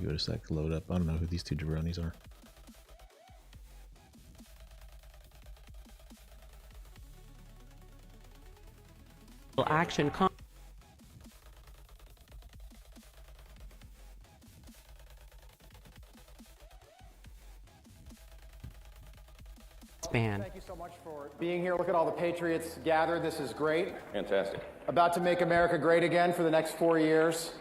Give it a sec to load up. I don't know who these two jabronis are. Action. Thank you so much for being here. Look at all the patriots gathered. This is great. Fantastic. About to make America great again for the next 4 years.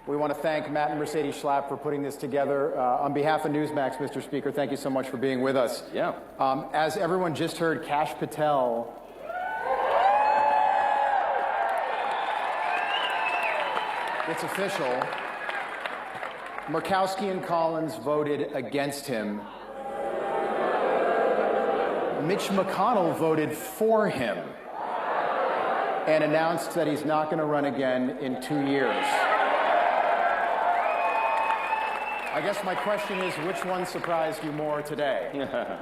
We want to thank Matt and Mercedes Schlapp for putting this together. On behalf of Newsmax, Mr. Speaker, thank you so much for being with us. Yeah. As everyone just heard, Kash Patel it's official. Murkowski and Collins voted against him. Mitch McConnell voted for him and announced that he's not going to run again in 2 years. I guess my question is, which one surprised you more today?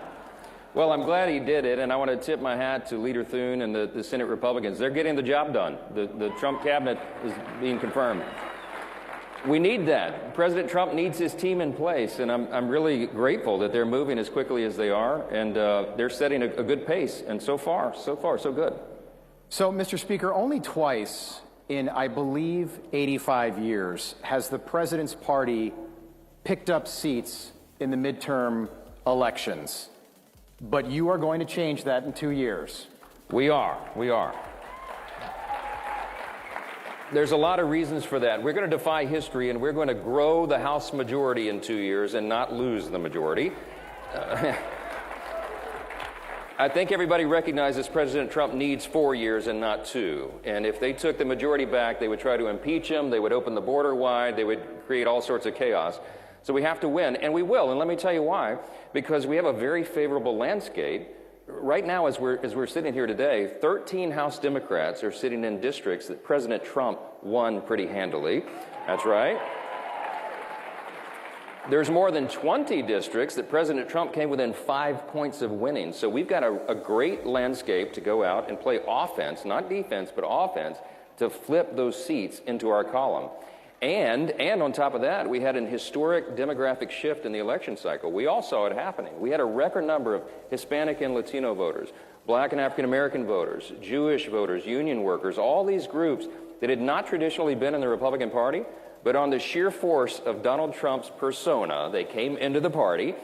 Well, I'm glad he did it, and I want to tip my hat to Leader Thune and the Senate Republicans. They're getting the job done. The Trump cabinet is being confirmed. We need that. President Trump needs his team in place, and I'm really grateful that they're moving as quickly as they are, and they're setting a good pace, and so far, so good. So, Mr. Speaker, only twice in, I believe, 85 years has the president's party picked up seats in the midterm elections. But you are going to change that in 2 years. We are. There's a lot of reasons for that. We're going to defy history, and we're going to grow the House majority in 2 years and not lose the majority. I think everybody recognizes President Trump needs 4 years and not 2. And if they took the majority back, they would try to impeach him, they would open the border wide, they would create all sorts of chaos. So we have to win, and we will, and let me tell you why. Because we have a very favorable landscape. Right now, as we're sitting here today, 13 House Democrats are sitting in districts that President Trump won pretty handily. That's right. There's more than 20 districts that President Trump came within 5 points of winning. So we've got a great landscape to go out and play offense, not defense, but offense, to flip those seats into our column. And on top of that, we had an historic demographic shift in the election cycle. We all saw it happening. We had a record number of Hispanic and Latino voters, Black and African American voters, Jewish voters, union workers, all these groups that had not traditionally been in the Republican Party, but on the sheer force of Donald Trump's persona, they came into the party,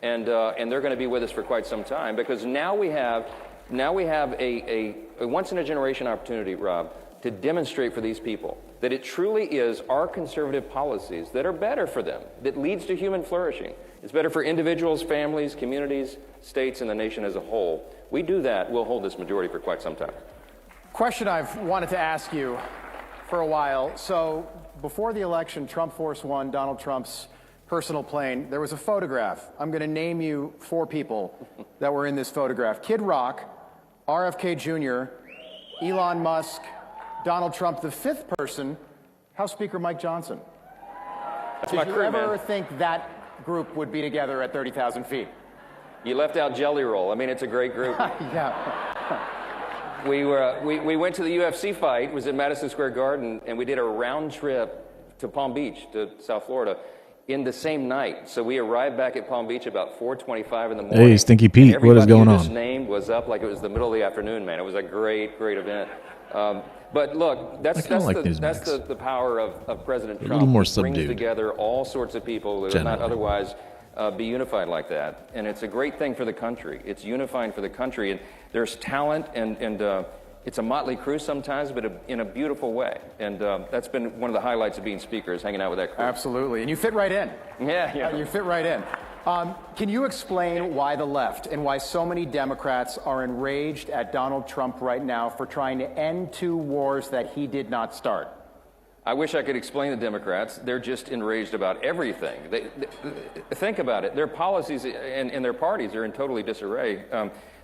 and they're going to be with us for quite some time, because now we have a once-in-a-generation opportunity, Rob, to demonstrate for these people that it truly is our conservative policies that are better for them, that leads to human flourishing. It's better for individuals, families, communities, states, and the nation as a whole. We do that, we'll hold this majority for quite some time. Question I've wanted to ask you for a while. So before the election, Trump Force One, Donald Trump's personal plane, there was a photograph. I'm going to name you 4 people that were in this photograph. Kid Rock, RFK Jr., Elon Musk, Donald Trump, the 5th person, House Speaker Mike Johnson. That's my crew, man. Did you ever think that group would be together at 30,000 feet? You left out Jelly Roll. I mean, it's a great group. Yeah. We went to the UFC fight. It was at Madison Square Garden, and we did a round trip to Palm Beach, to South Florida, in the same night. So we arrived back at Palm Beach about 4:25 in the morning. Hey, Stinky Pete, what is going on? Everybody named was up like it was the middle of the afternoon, man. It was a great event. But look, that's the power of President Trump. A little more He brings subdued. together all sorts of people that would not otherwise be unified like that. And it's a great thing for the country. It's unifying for the country. And there's talent, and it's a motley crew sometimes, but in a beautiful way. And that's been one of the highlights of being Speaker, is hanging out with that crew. Absolutely. And you fit right in. Yeah. You fit right in. Can you explain why the left and why so many Democrats are enraged at Donald Trump right now for trying to end 2 wars that he did not start? I wish I could explain the Democrats. They're just enraged about everything. Think about it. Their policies and their parties are in totally disarray.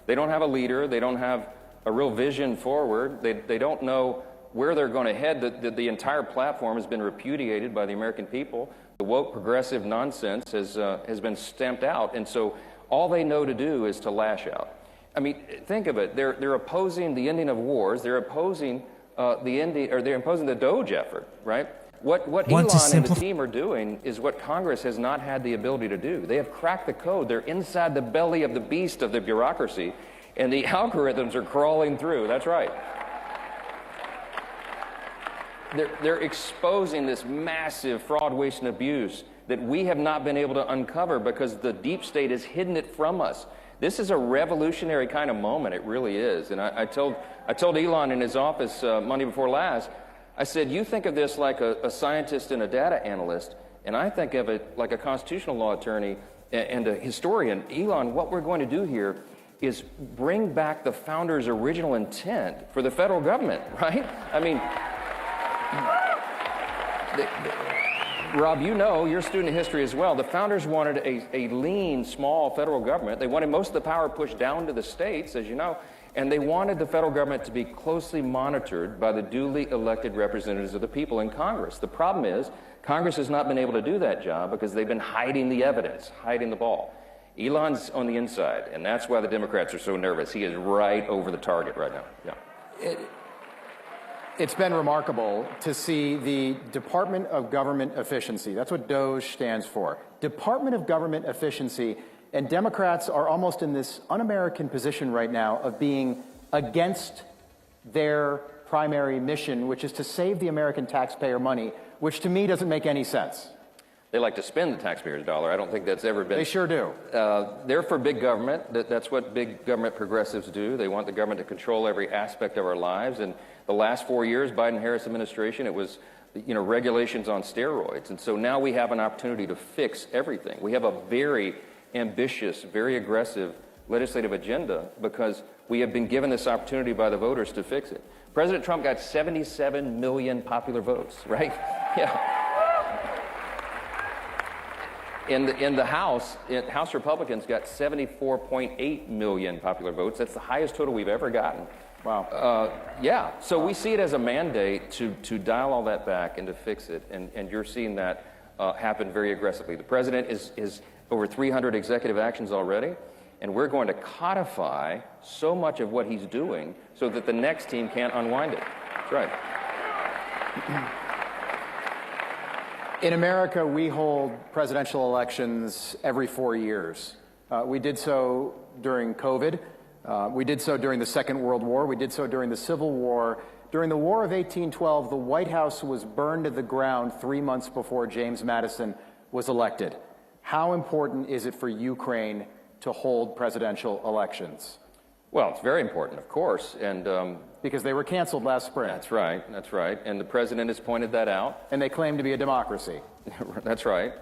They don't have a leader. They don't have a real vision forward. They don't know where they're going to head. The entire platform has been repudiated by the American people. The woke progressive nonsense has been stamped out, and so all they know to do is to lash out. I mean, think of it. They're opposing the ending of wars. They're opposing they're opposing the DOGE effort, right? What Elon and the team are doing is what Congress has not had the ability to do. They have cracked the code. They're inside the belly of the beast of the bureaucracy, and the algorithms are crawling through. That's right. They're exposing this massive fraud, waste, and abuse that we have not been able to uncover because the deep state has hidden it from us. This is a revolutionary kind of moment. It really is. And I told Elon in his office Monday before last, I said, you think of this like a scientist and a data analyst, and I think of it like a constitutional law attorney and a historian. Elon, what we're going to do here is bring back the founders' original intent for the federal government, right? I mean, Rob, you know, you're a student of history as well. The founders wanted a lean, small federal government. They wanted most of the power pushed down to the states, as you know, and they wanted the federal government to be closely monitored by the duly elected representatives of the people in Congress. The problem is, Congress has not been able to do that job because they've been hiding the evidence, hiding the ball. Elon's on the inside, and that's why the Democrats are so nervous. He is right over the target right now. Yeah. It's been remarkable to see the Department of Government Efficiency. That's what DOGE stands for. Department of Government Efficiency. And Democrats are almost in this un-American position right now of being against their primary mission, which is to save the American taxpayer money, which to me doesn't make any sense. They like to spend the taxpayer's dollar. I don't think that's ever been... They sure do. They're for big government. That's what big government progressives do. They want the government to control every aspect of our lives. And the last 4 years, Biden-Harris administration, it was, you know, regulations on steroids. And so now we have an opportunity to fix everything. We have a very ambitious, very aggressive legislative agenda because we have been given this opportunity by the voters to fix it. President Trump got 77 million popular votes, right? Yeah. In the House, House Republicans got 74.8 million popular votes. That's the highest total we've ever gotten. Wow. Yeah, so we see it as a mandate to dial all that back and to fix it, and you're seeing that happen very aggressively. The president is over 300 executive actions already, and we're going to codify so much of what he's doing so that the next team can't unwind it. That's right. In America, we hold presidential elections every 4 years. We did so during COVID. We did so during the Second World War. We did so during the Civil War. During the War of 1812, the White House was burned to the ground 3 months before James Madison was elected. How important is it for Ukraine to hold presidential elections? Well, it's very important, of course, and because they were canceled last spring. That's right, and the president has pointed that out. And they claim to be a democracy. That's right.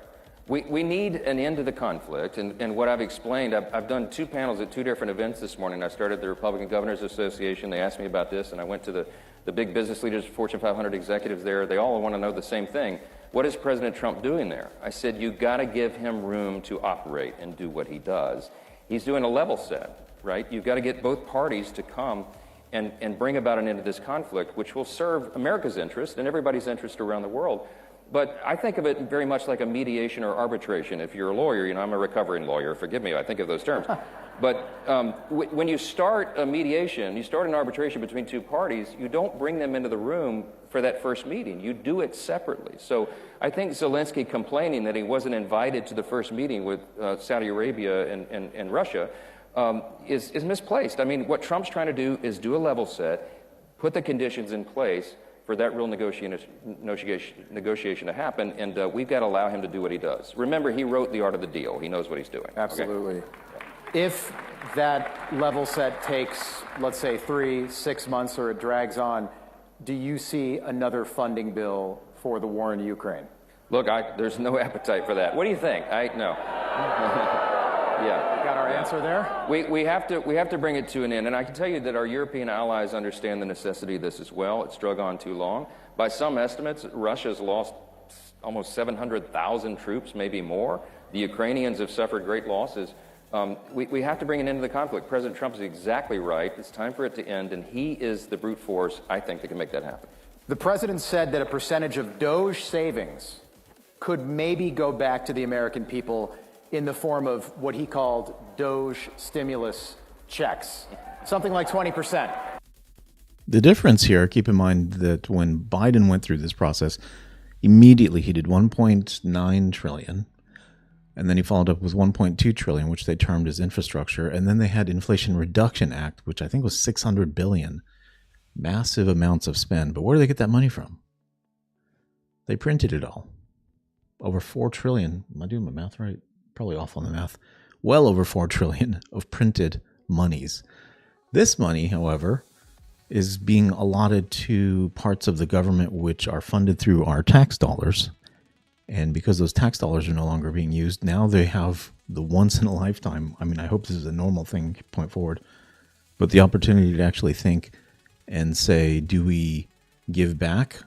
We need an end to the conflict, and what I've explained, I've done 2 panels at 2 different events this morning. I started the Republican Governors Association. They asked me about this, and I went to the big business leaders, Fortune 500 executives there. They all want to know the same thing. What is President Trump doing there? I said, you got to give him room to operate and do what he does. He's doing a level set, right? You've got to get both parties to come and bring about an end to this conflict, which will serve America's interest and everybody's interest around the world. But I think of it very much like a mediation or arbitration. If you're a lawyer, you know, I'm a recovering lawyer, forgive me, I think of those terms. But when you start a mediation, you start an arbitration between 2 parties, you don't bring them into the room for that first meeting. You do it separately. So I think Zelensky complaining that he wasn't invited to the first meeting with Saudi Arabia and Russia is misplaced. I mean, what Trump's trying to do is do a level set, put the conditions in place for that real negotiation to happen, and we've got to allow him to do what he does. Remember, he wrote The Art of the Deal. He knows what he's doing. Absolutely. Okay? If that level set takes, let's say, 3, 6 months, or it drags on, do you see another funding bill for the war in Ukraine? Look, there's no appetite for that. What do you think? No. Yeah. Got our answer there? We have to bring it to an end. And I can tell you that our European allies understand the necessity of this as well. It's drug on too long. By some estimates, Russia's lost almost 700,000 troops, maybe more. The Ukrainians have suffered great losses. We have to bring an end to the conflict. President Trump is exactly right. It's time for it to end, and he is the brute force, I think, that can make that happen. The president said that a percentage of Doge savings could maybe go back to the American people in the form of what he called Doge stimulus checks, something like 20%. The difference here, keep in mind that when Biden went through this process, immediately he did 1.9 trillion, and then he followed up with 1.2 trillion, which they termed as infrastructure, and then they had Inflation Reduction Act, which I think was 600 billion. Massive amounts of spend. But where do they get that money from? They printed it all. Over 4 trillion. Am I doing my math right? Probably off on the math. Well over 4 trillion of printed monies. This money, however, is being allotted to parts of the government which are funded through our tax dollars. And because those tax dollars are no longer being used, now they have the once in a lifetime, I mean, I hope this is a normal thing point forward, but the opportunity to actually think and say, do we give back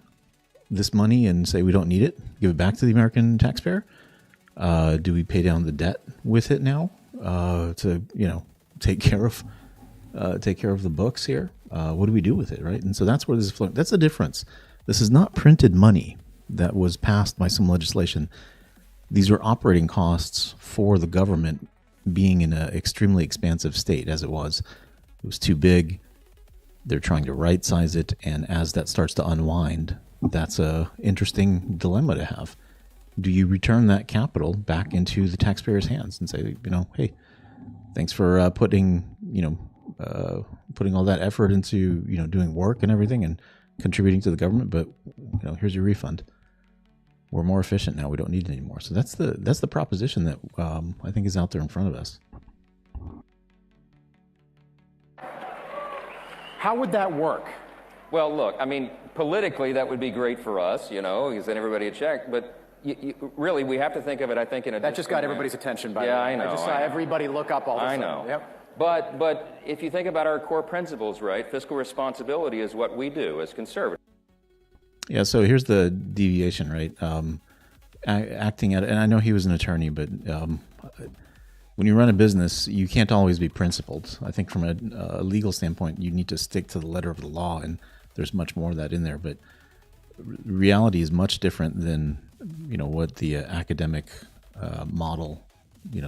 this money and say we don't need it? Give it back to the American taxpayer? Do we pay down the debt with it now to, take care of the books here? What do we do with it, right? And so that's where this is flowing. That's the difference. This is not printed money that was passed by some legislation. These are operating costs for the government being in an extremely expansive state as it was. It was too big. They're trying to right-size it, and as that starts to unwind, that's a interesting dilemma to have. Do you return that capital back into the taxpayer's hands and say, hey, thanks for putting all that effort into doing work and everything and contributing to the government, but here's your refund. We're more efficient now. We don't need it anymore. So that's the proposition that I think is out there in front of us. How would that work? Well, look, I mean, politically, that would be great for us, because then everybody a check. But really, we have to think of it, I think, in a that just got everybody's attention, by the way. Yeah, I know. I just saw everybody look up all of a sudden. I know. Yep. But if you think about our core principles, right, fiscal responsibility is what we do as conservatives. Yeah, so here's the deviation, right? Acting at, and I know he was an attorney, but when you run a business, you can't always be principled. I think from a legal standpoint, you need to stick to the letter of the law, and there's much more of that in there. But reality is much different than what the academic model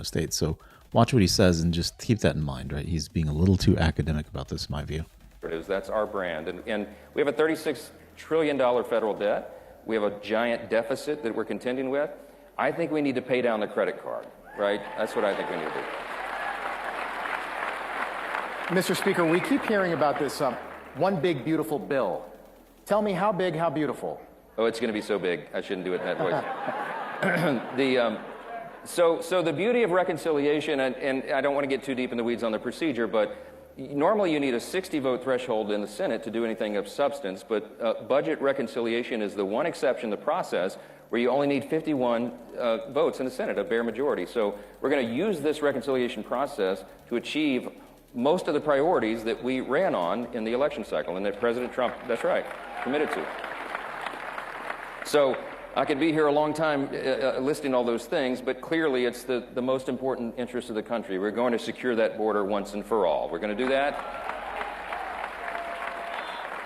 states. So watch what he says and just keep that in mind, right? He's being a little too academic about this, in my view. That's our brand, and we have a $36 trillion federal debt. We have a giant deficit that we're contending with. I think we need to pay down the credit card. Right? That's what I think we need to do. Mr. Speaker, we keep hearing about this one big, beautiful bill. Tell me how big, how beautiful? Oh, it's going to be so big. I shouldn't do it in that voice. So the beauty of reconciliation, and I don't want to get too deep in the weeds on the procedure, but normally you need a 60-vote threshold in the Senate to do anything of substance, but budget reconciliation is the one exception to the process where you only need 51 votes in the Senate, a bare majority. So we're going to use this reconciliation process to achieve most of the priorities that we ran on in the election cycle and that President Trump, that's right, committed to. So I could be here a long time listing all those things, but clearly it's the most important interest of the country. We're going to secure that border once and for all. We're going to do that.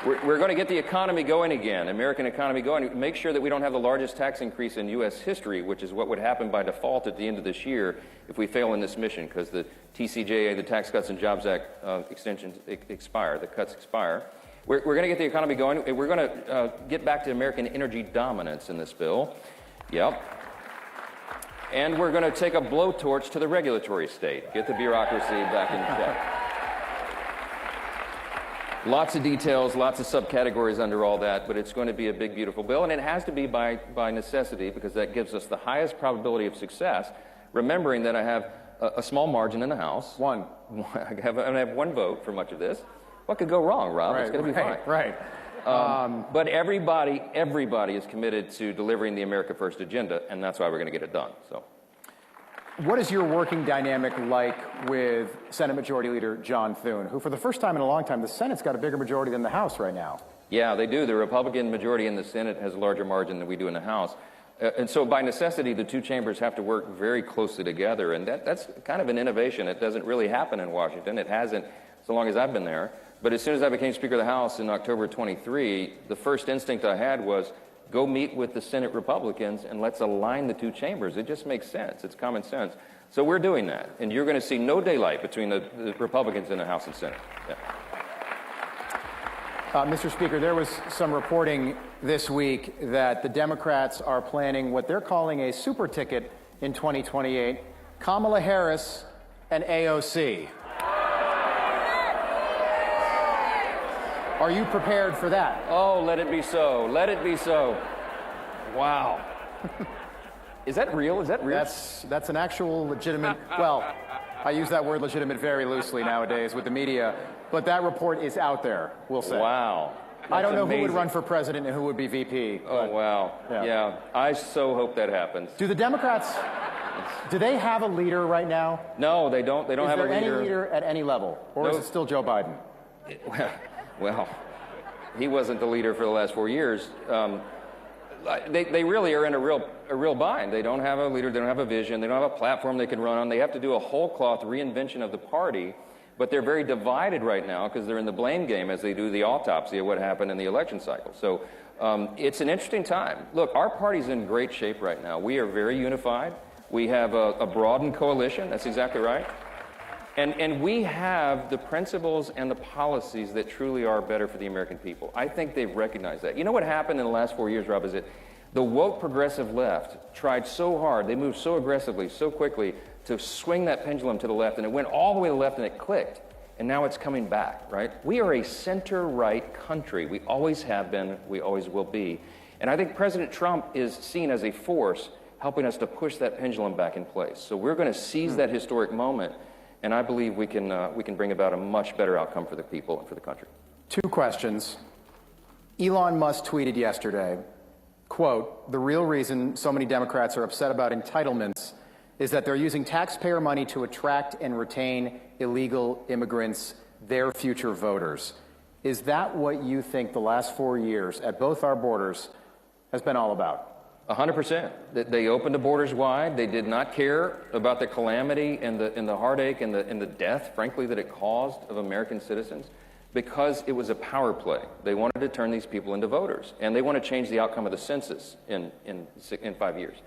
We're going to get the economy going again, American economy going, make sure that we don't have the largest tax increase in U.S. history, which is what would happen by default at the end of this year if we fail in this mission, because the TCJA, the Tax Cuts and Jobs Act extensions expire, the cuts expire. We're going to get the economy going. We're going to get back to American energy dominance in this bill. Yep. And we're going to take a blowtorch to the regulatory state, get the bureaucracy back in check. Lots of details, lots of subcategories under all that, but it's going to be a big, beautiful bill, and it has to be by necessity because that gives us the highest probability of success, remembering that I have a small margin in the House. One. I have one vote for much of this. What could go wrong, Rob? Right, it's going to be fine. Right. But everybody is committed to delivering the America First agenda, and that's why we're going to get it done. So. What is your working dynamic like with Senate Majority Leader John Thune, who for the first time in a long time, the Senate's got a bigger majority than the House right now? Yeah, they do. The Republican majority in the Senate has a larger margin than we do in the House. And so by necessity, the two chambers have to work very closely together. And that's kind of an innovation. It doesn't really happen in Washington. It hasn't so long as I've been there. But as soon as I became Speaker of the House in October 23, the first instinct I had was go meet with the Senate Republicans and let's align the two chambers. It just makes sense. It's common sense. So we're doing that. And you're going to see no daylight between the Republicans in the House and Senate. Yeah. Mr. Speaker, there was some reporting this week that the Democrats are planning what they're calling a super ticket in 2028, Kamala Harris and AOC. Are you prepared for that? Oh, let it be so. Let it be so. Wow. Is that real? Is that real? That's an actual legitimate, well, I use that word legitimate very loosely nowadays with the media, but that report is out there, we'll say. Wow. I don't know amazing. who would run for president and who would be VP. Oh, wow. Yeah. I so hope that happens. Do the Democrats, do they have a leader right now? No, they don't. They don't have a leader. Is there any leader at any level, or is it still Joe Biden? Well, he wasn't the leader for the last 4 years. They really are in a real bind. They don't have a leader. They don't have a vision. They don't have a platform they can run on. They have to do a whole cloth reinvention of the party. But they're very divided right now because they're in the blame game as they do the autopsy of what happened in the election cycle. So it's an interesting time. Look, our party's in great shape right now. We are very unified. We have a broadened coalition. That's exactly right. And we have the principles and the policies that truly are better for the American people. I think they've recognized that. You know what happened in the last 4 years, Rob, is that the woke progressive left tried so hard, they moved so aggressively, so quickly to swing that pendulum to the left, and it went all the way to the left and it clicked. And now it's coming back, right? We are a center-right country. We always have been, we always will be. And I think President Trump is seen as a force helping us to push that pendulum back in place. So we're going to seize that historic moment. And I believe we can bring about a much better outcome for the people and for the country. 2 questions. Elon Musk tweeted yesterday, quote, "The real reason so many Democrats are upset about entitlements is that they're using taxpayer money to attract and retain illegal immigrants, their future voters." Is that what you think the last 4 years at both our borders has been all about? 100%. They opened the borders wide. They did not care about the calamity and the heartache and the death, frankly, that it caused of American citizens because it was a power play. They wanted to turn these people into voters, and they want to change the outcome of the census in 5 years.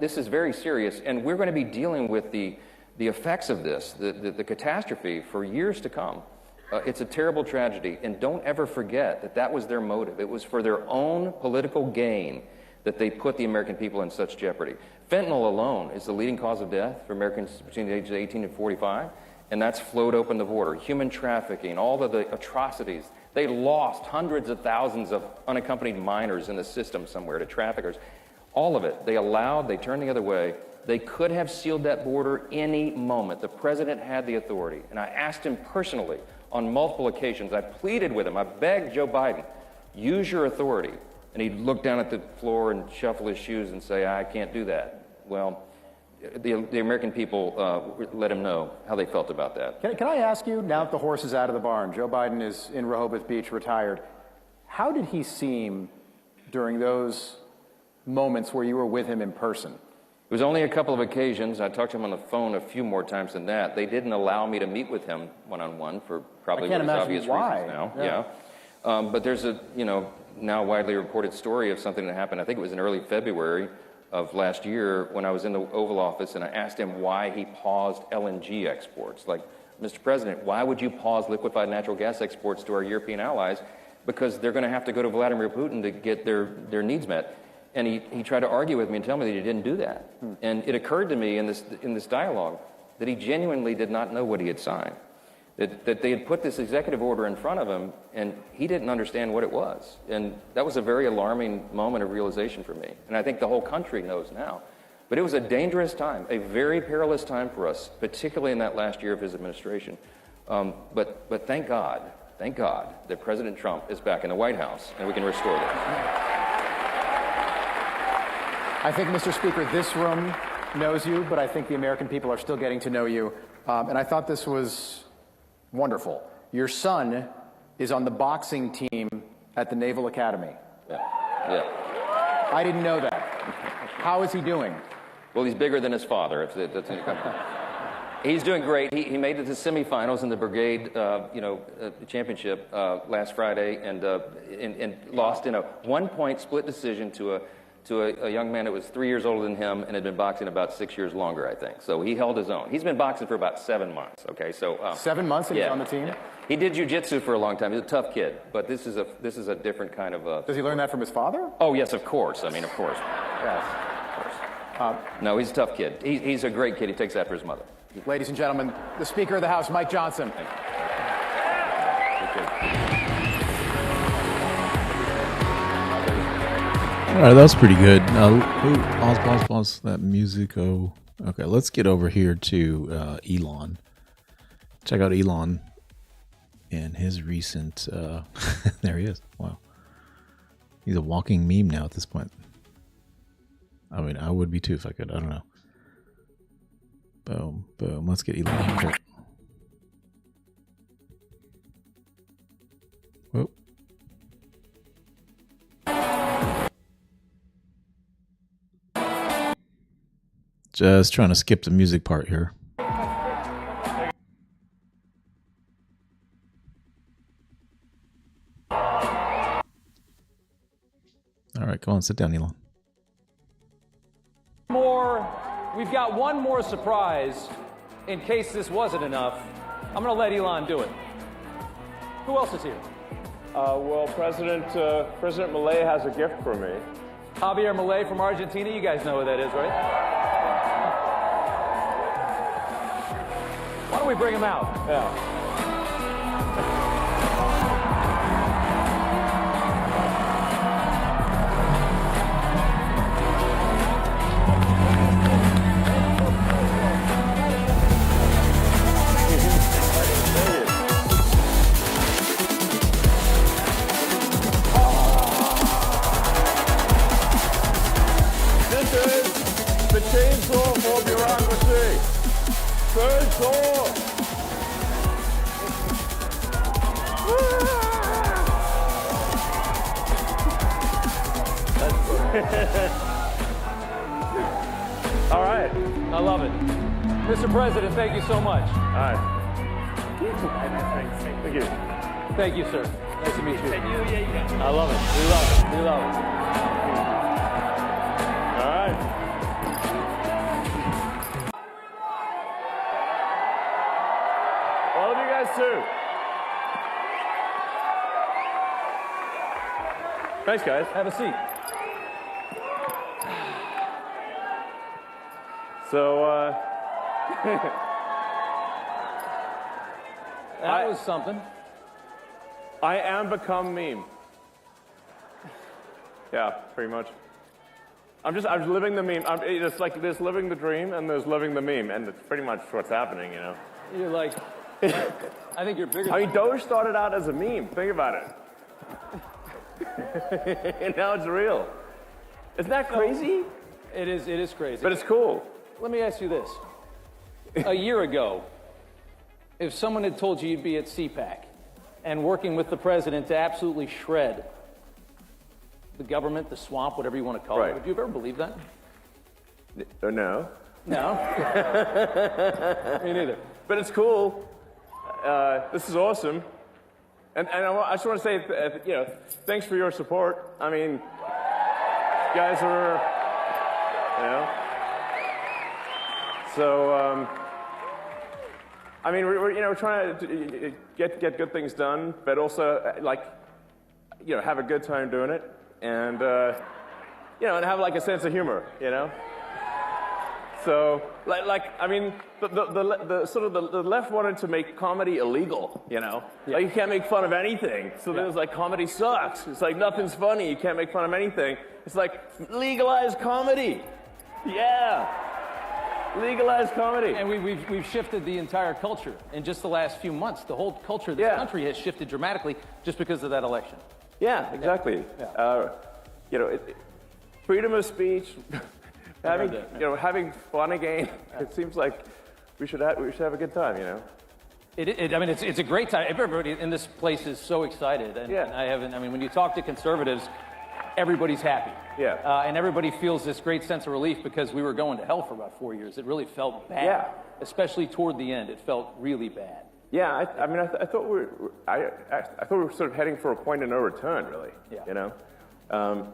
This is very serious, and we're going to be dealing with the effects of this, the catastrophe for years to come. It's a terrible tragedy, and don't ever forget that that was their motive. It was for their own political gain that they put the American people in such jeopardy. Fentanyl alone is the leading cause of death for Americans between the ages of 18 and 45, and that's flowed open the border. Human trafficking, all of the atrocities. They lost hundreds of thousands of unaccompanied minors in the system somewhere to traffickers. All of it, they turned the other way. They could have sealed that border any moment. The president had the authority, and I asked him personally on multiple occasions. I pleaded with him. I begged Joe Biden, use your authority. And he'd look down at the floor and shuffle his shoes and say, I can't do that. Well, the American people let him know how they felt about that. Can I ask you, now that the horse is out of the barn, Joe Biden is in Rehoboth Beach, retired, how did he seem during those moments where you were with him in person? It was only a couple of occasions. I talked to him on the phone a few more times than that. They didn't allow me to meet with him one-on-one for probably obvious reasons now. Yeah. But there's a, now widely reported story of something that happened, I think it was in early February of last year when I was in the Oval Office and I asked him why he paused LNG exports. Like, Mr. President, why would you pause liquefied natural gas exports to our European allies? Because they're going to have to go to Vladimir Putin to get their needs met. And he tried to argue with me and tell me that he didn't do that. And it occurred to me in this dialogue that he genuinely did not know what he had signed. That they had put this executive order in front of him, and he didn't understand what it was. And that was a very alarming moment of realization for me. And I think the whole country knows now. But it was a dangerous time, a very perilous time for us, particularly in that last year of his administration. But thank God that President Trump is back in the White House, and we can restore that. I think, Mr. Speaker, this room knows you, but I think the American people are still getting to know you. And I thought this was wonderful. Your son is on the boxing team at the Naval Academy. Yeah. I didn't know that. How is he doing? Well, he's bigger than his father. That's He's doing great. He made it to semifinals in the brigade, championship last Friday, and lost in a 1-point split decision to a young man that was 3 years older than him and had been boxing about 6 years longer, I think. So he held his own. He's been boxing for about 7 months. Okay, so 7 months and he's on the team. Yeah. He did jiu-jitsu for a long time. He's a tough kid, but this is a different kind of. Does he learn that from his father? Oh yes, of course. I mean, of course. Yes. Of course. No, he's a tough kid. He's a great kid. He takes after his mother. Ladies and gentlemen, the Speaker of the House, Mike Johnson. All right, that was pretty good. Pause. That music. Oh, okay. Let's get over here to Elon. Check out Elon and his recent. There he is. Wow, he's a walking meme now at this point. I mean, I would be too if I could. I don't know. Boom, boom. Let's get Elon. Okay. Whoa. Just trying to skip the music part here. All right, go on, sit down, Elon. We've got one more surprise in case this wasn't enough. I'm going to let Elon do it. Who else is here? Well, President Milei has a gift for me. Javier Milei from Argentina. You guys know who that is, right? Why don't we bring him out? Yeah. The chainsaw for bureaucracy. Third sword. All right. I love it. Mr. President, thank you so much. All right. Thank you. Thank you, sir. Nice to meet you. I love it. We love it. We love it. All right. All of you guys too. Thanks, guys. Have a seat. So, that was something. I am become meme. Yeah, pretty much. I'm living the meme. It's like there's living the dream and there's living the meme, and it's pretty much what's happening, you know. You're like, I think you're bigger. I mean, Doge started out as a meme. Think about it. And now it's real. Isn't that crazy? It is crazy. But it's cool. Let me ask you this. A year ago, if someone had told you you'd be at CPAC and working with the president to absolutely shred the government, the swamp, whatever you want to call it, would you have ever believed that? No. No? Me neither. But it's cool. This is awesome. And I just want to say, thanks for your support. I mean, you guys are, So, I mean, we're trying to get good things done, but also have a good time doing it, and and have like a sense of humor, So, I mean, the sort of the left wanted to make comedy illegal, Like you can't make fun of anything. So then it's like comedy sucks. It's like nothing's funny. You can't make fun of anything. It's like legalize comedy. Yeah. Legalize comedy. And we've shifted the entire culture in just the last few months. The whole culture of this country has shifted dramatically just because of that election. Yeah, exactly. Yeah. Freedom of speech, having fun again. It seems like we should have a good time, I mean, it's a great time. Everybody in this place is so excited, and I mean, when you talk to conservatives, everybody's happy. Yeah. And everybody feels this great sense of relief because we were going to hell for about 4 years. It really felt bad. Yeah. Especially toward the end, it felt really bad. Yeah, I thought we were sort of heading for a point of no return, really. Yeah. You know,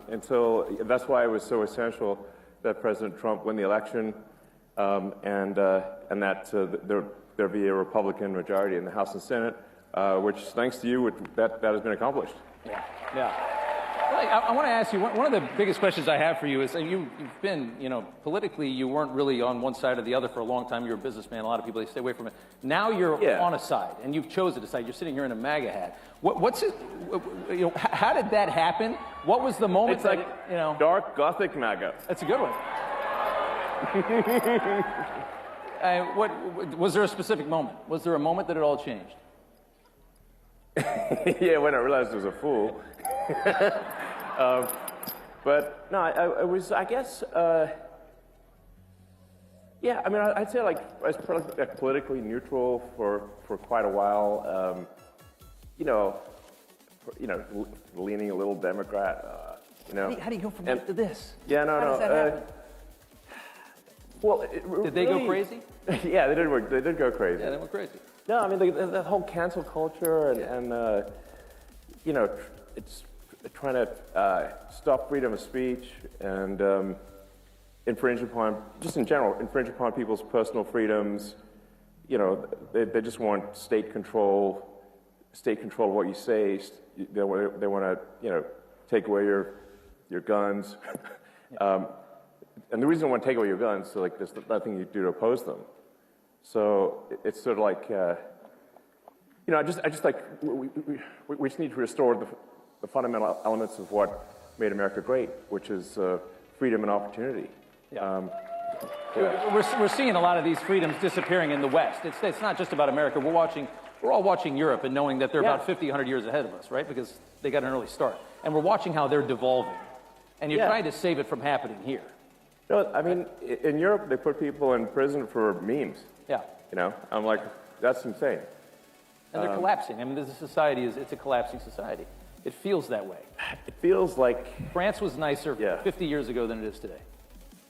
and so that's why it was so essential that President Trump win the election, and that there be a Republican majority in the House and Senate, which, thanks to you, that has been accomplished. Yeah. Yeah. I want to ask you, one of the biggest questions I have for you is, you've been, politically, you weren't really on one side or the other for a long time. You're a businessman. A lot of people, they stay away from it. Now you're on a side, and you've chosen a side. You're sitting here in a MAGA hat. What's it, how did that happen? What was the moment It's dark Gothic MAGA. That's a good one. Was there a specific moment? Was there a moment that it all changed? Yeah, when I realized I was a fool. But no, I was, I guess, yeah, I mean, I'd say I was politically neutral for quite a while. Leaning a little Democrat. How do you go from that to this? Yeah, no. How does that happen? Well, did they go crazy? Yeah, they did go crazy. Yeah, they went crazy. No, I mean the whole cancel culture and it's trying to stop freedom of speech and infringe upon people's personal freedoms. They just want state control of what you say. They want to take away your guns. And the reason they want to take away your guns, so there's nothing you do to oppose them. So it's sort of like, I just like, we just need to restore the fundamental elements of what made America great, which is freedom and opportunity. Yeah. We're seeing a lot of these freedoms disappearing in the West. It's not just about America. We're all watching Europe and knowing that they're about 50, 100 years ahead of us, right? Because they got an early start. And we're watching how they're devolving. And you're trying to save it from happening here. No, I mean, in Europe, they put people in prison for memes. Yeah. I'm like, that's insane. And they're collapsing. I mean, this society it's a collapsing society. It feels that way. It feels like France was nicer 50 years ago than it is today.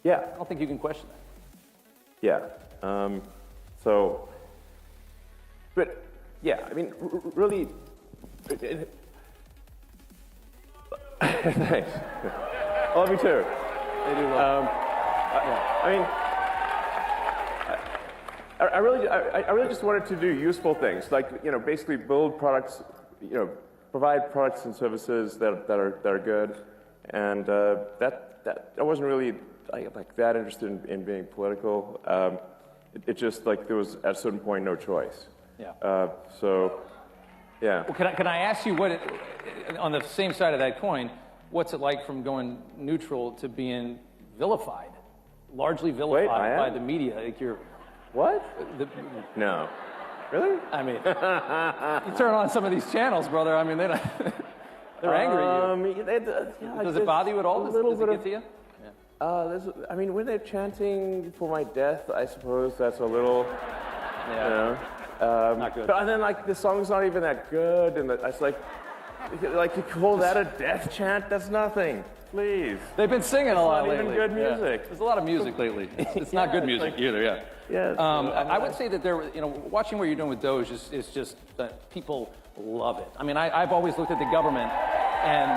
Yeah. I don't think you can question that. Yeah. But yeah, I mean, really. Thanks. I love you too. They do love. I mean, I really just wanted to do useful things, like basically build products, provide products and services that are good, and that I wasn't really like that interested in being political. It just there was at a certain point no choice. Yeah. Yeah. Well, can I ask you on the same side of that coin, what's it like from going neutral to being vilified, largely vilified by the media? Like what? No. Really? I mean, you turn on some of these channels, brother. I mean, they're angry at you. Does it bother you at all? Does it get to you? Yeah. I mean, when they're chanting for my death, I suppose that's a little, not good. And then the song's not even that good, and it's like you call that a death chant? That's nothing. Please. They've been singing a lot lately. It's not even good music. There's a lot of music lately. It's not good music either. Yeah. Yeah. I would say that watching what you're doing with Doge is just that people love it. I mean, I've always looked at the government, and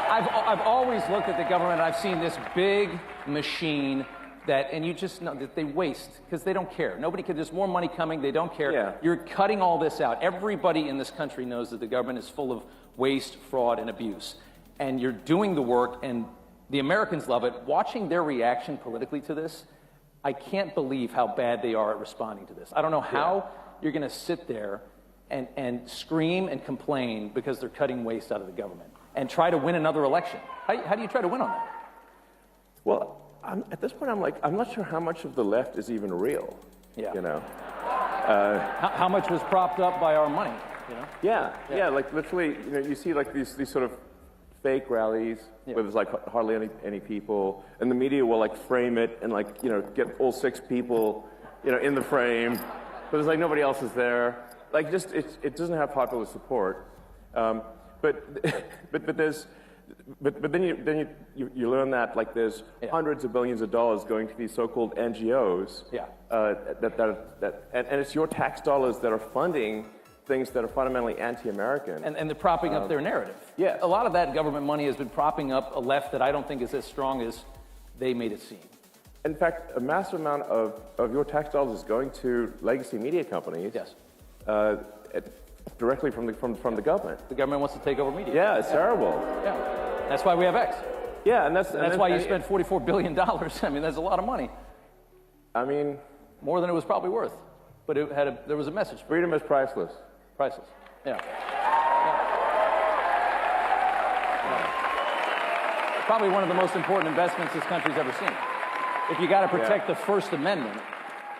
I've always looked at the government. I've seen this big machine and you just know that they waste because they don't care. There's more money coming. They don't care. Yeah. You're cutting all this out. Everybody in this country knows that the government is full of waste, fraud, and abuse. And you're doing the work, and the Americans love it. Watching their reaction politically to this, I can't believe how bad they are at responding to this. I don't know how you're going to sit there and scream and complain because they're cutting waste out of the government and try to win another election. How do you try to win on that? Well, at this point, I'm not sure how much of the left is even real. Yeah. How much was propped up by our money? Yeah. Literally, you see these sort of fake rallies where there's hardly any people, and the media will frame it and get all 6 people, in the frame, but there's nobody else is there. It doesn't have popular support. But But then you learn that like there's hundreds of billions of dollars going to these so-called NGOs. Yeah. And it's your tax dollars that are funding things that are fundamentally anti-American. And they're propping up their narrative. Yeah. A lot of that government money has been propping up a left that I don't think is as strong as they made it seem. In fact, a massive amount of your tax dollars is going to legacy media companies. Yes. Directly from the government. The government wants to take over media. Yeah, it's terrible. Yeah. That's why we have X. Yeah, and that's why you spent $44 billion. I mean, that's a lot of money. I mean, more than it was probably worth. But there was a message. Freedom is priceless. Priceless. Yeah. Probably one of the most important investments this country's ever seen. If you got to protect the First Amendment,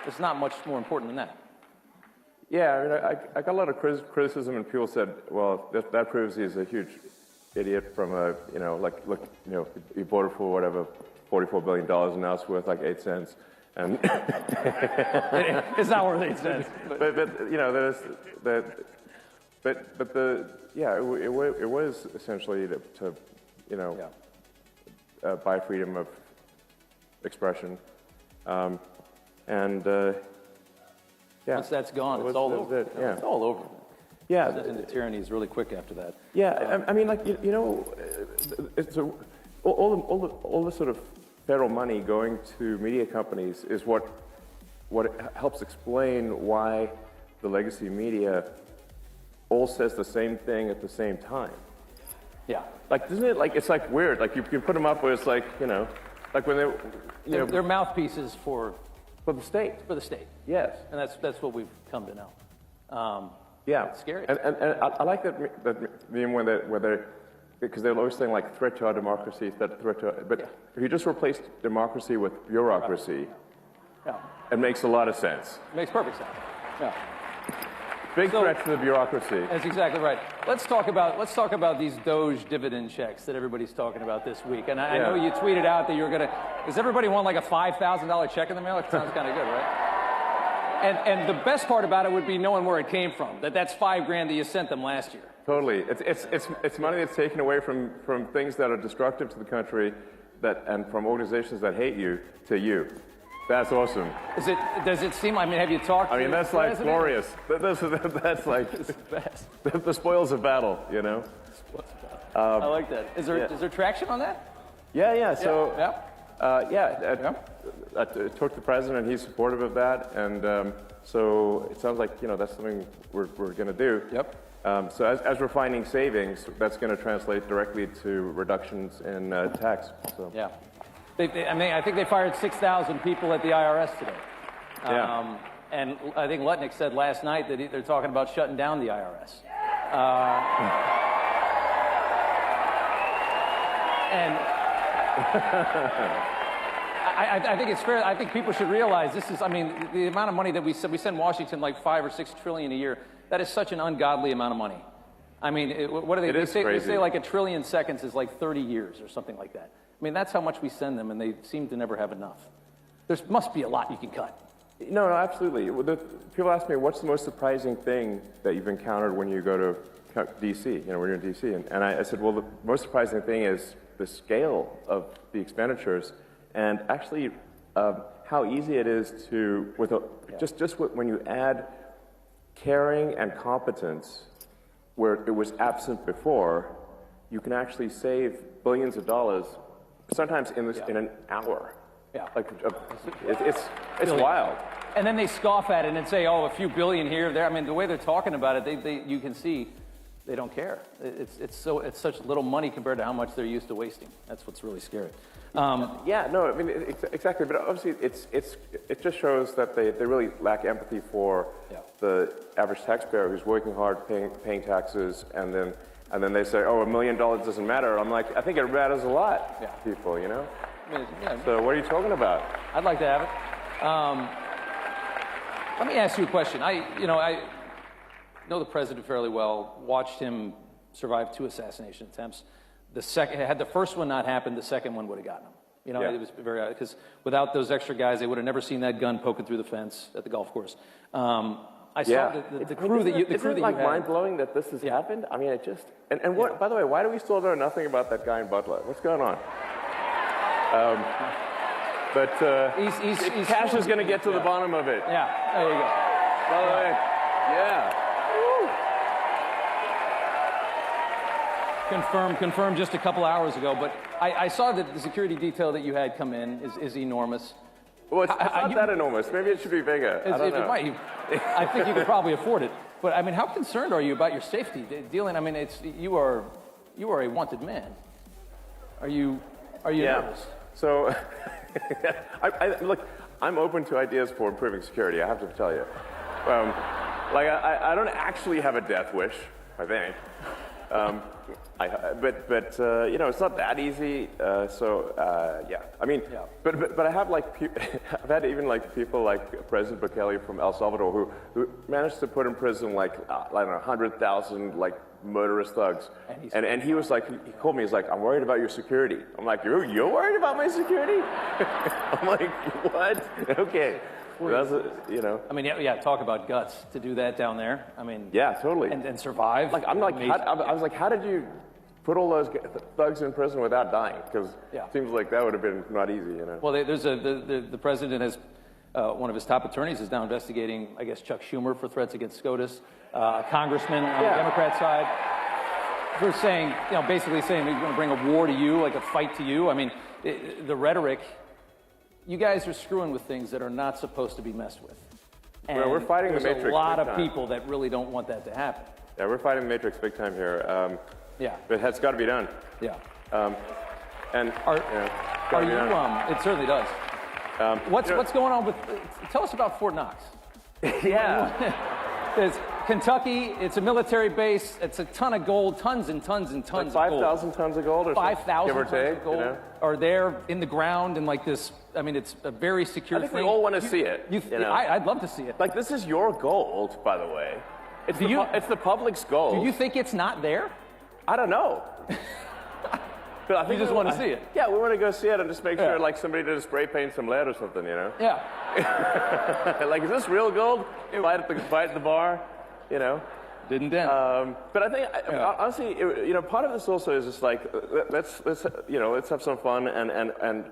it's not much more important than that. Yeah, I mean, I got a lot of criticism, and people said, "Well, that proves he's a huge idiot from a, he voted for whatever, $44 billion, and now it's worth like 8 cents." And it's not worth 8 cents. But there's that. But it was essentially to buy freedom of expression, yeah. Once that's gone, it's all over. It's all over. Yeah. And the tyranny is really quick after that. Yeah, I mean, it's all the sort of federal money going to media companies is what helps explain why the legacy media all says the same thing at the same time. Yeah. Like, isn't it like, it's like weird, like you put them up where it's like, like when they're mouthpieces for the state. For the state. Yes. And that's what we've come to know. Yeah. It's scary. And I like that meme where they're, because they're always saying like threat to our democracy, but if you just replace democracy with bureaucracy, it makes a lot of sense. It makes perfect sense. Yeah. Big threat to the bureaucracy. That's exactly right. Let's talk about these Doge dividend checks that everybody's talking about this week. And I know you tweeted out that you're going to. Does everybody want like a $5,000 check in the mail? It sounds kind of good, right? And the best part about it would be knowing where it came from. That's $5,000 that you sent them last year. Totally. It's money that's taken away from things that are destructive to the country, and from organizations that hate you to you. That's awesome. Does it seem? I mean, have you talked? I mean, that's like glorious. That's like the spoils of battle, I like that. Is there traction on that? Yeah. So I talked to the president. He's supportive of that, and so it sounds like that's something we're going to do. Yep. So as we're finding savings, that's going to translate directly to reductions in tax. So. Yeah. I think they fired 6,000 people at the IRS today. Yeah. And I think Lutnick said last night that they're talking about shutting down the IRS. And I think it's fair. I think people should realize this is. I mean, the amount of money that we send Washington like $5 or $6 trillion a year. That is such an ungodly amount of money. I mean, what do they? They say like 1 trillion seconds is like 30 years or something like that. I mean, that's how much we send them, and they seem to never have enough. There must be a lot you can cut. No, absolutely. People ask me, what's the most surprising thing that you've encountered when you go to D.C., when you're in D.C.? And I said, well, the most surprising thing is the scale of the expenditures and actually how easy it is to, when you add caring and competence where it was absent before, you can actually save billions of dollars, sometimes in an hour. Yeah. Like, it's wild. And then they scoff at it and say, oh, a few billion here, there. I mean, the way they're talking about it, you can see they don't care. It's such little money compared to how much they're used to wasting. That's what's really scary. Exactly. But obviously, it just shows that they really lack empathy for the average taxpayer who's working hard, paying taxes, and then they say, oh, $1 million doesn't matter. I'm like, I think it matters a lot to people, So what are you talking about? I'd like to have it. Let me ask you a question. I know the president fairly well, watched him survive 2 assassination attempts. Had the first one not happened, the second one would have gotten him. It was very, because without those extra guys, they would have never seen that gun poking through the fence at the golf course. I saw the crew that you Isn't it like mind-blowing that this has happened? I mean, it just... And what, by the way, why do we still know nothing about that guy in Butler? What's going on? Cash is going to get to the bottom of it. Yeah, there you go. By the way, yeah. Confirmed just a couple hours ago, but I saw that the security detail that you had come in is enormous. Well, it's not that enormous. Maybe it should be bigger. I don't know. I think you could probably afford it. But I mean, how concerned are you about your safety dealing? I mean, you are a wanted man. Are you nervous? So, look, I'm open to ideas for improving security. I have to tell you, I don't actually have a death wish. I think. But you know, it's not that easy. Yeah. I mean, but I have I've had even people like President Bukele from El Salvador who managed to put in prison I don't know 100,000 murderous thugs, and he was he called me. He's like, I'm worried about your security. I'm like, you're worried about my security? I'm like, what? Okay. That's you know. I mean, yeah. Talk about guts to do that down there. I mean, yeah, totally. And survive. I was like, how did you put all those thugs in prison without dying? Because it seems like that would have been not easy, you know. Well, the president has one of his top attorneys is now investigating, I guess, Chuck Schumer for threats against SCOTUS, a congressman on the Democrat side. For saying, basically saying he's going to bring a war to you, like a fight to you. I mean, the rhetoric. You guys are screwing with things that are not supposed to be messed with. And we're fighting the Matrix. There's a lot of people that really don't want that to happen. Yeah, we're fighting the Matrix big time here. Yeah. But it's got to be done. Yeah. And it certainly does. What's going on with? Tell us about Fort Knox. Yeah. There's Kentucky. It's a military base. It's a ton of gold, tons and tons and tons. 5,000 tons of gold, or 5,000 tons of gold are there in the ground and this. I mean, it's a very secure thing. I thing. think we all want to see it. I'd love to see it. This is your gold, by the way. It's the public's gold. Do you think it's not there? I don't know. But I think you just want to see it. Yeah, we want to go see it and just make sure somebody did spray paint some lead or something, you know? Yeah. Is this real gold? Fight at the bar, you know? Didn't dent. But I think honestly, part of this also is just let's have some fun and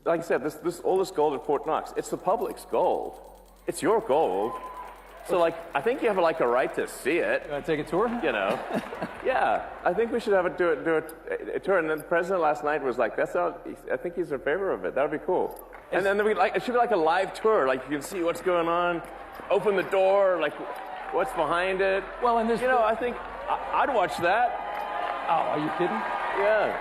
like I said, all this gold at Fort Knox, it's the public's gold. It's your gold. So I think you have a right to see it. You want to take a tour? You know, yeah. I think we should have do a tour. And then the president last night was like, "That's not." I think he's in favor of it. That would be cool. And then it should be a live tour. You can see what's going on. Open the door. What's behind it. Well, and there's I think I'd watch that. Oh, are you kidding? Yeah.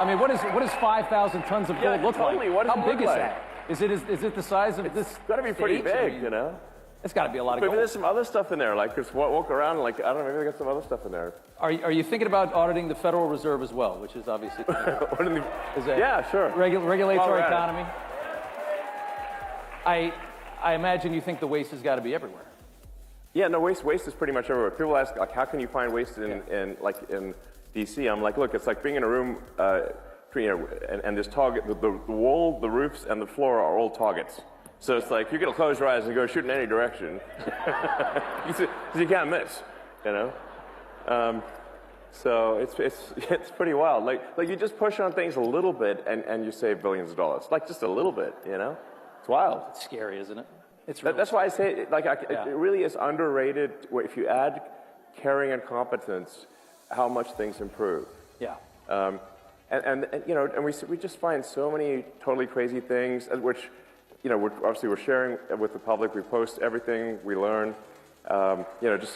I mean, what is 5,000 tons of gold look like? What does How it big look is like? that? Is it the size of this? It's got to be pretty big, you know. It's got to be a lot of gold. gold. But there's some other stuff in there, just walk around, I don't know, maybe they got some other stuff in there. Are you thinking about auditing the Federal Reserve as well, which is obviously yeah, sure. Regulates our economy. I imagine you think the waste has got to be everywhere. Yeah, no, waste is pretty much everywhere. People ask, how can you find waste in D.C.? I'm like, look, it's like being in a room, and this target, the wall, the roofs, and the floor are all targets. So it's you're going to close your eyes and go shoot in any direction. Because you can't miss, you know? So it's pretty wild. You just push on things a little bit and you save billions of dollars. Just a little bit, you know? It's wild. It's scary, isn't it? That's why I say it really is underrated if you add caring and competence, how much things improve. Yeah. And we just find so many totally crazy things, which, we're sharing with the public. We post everything we learn, so you can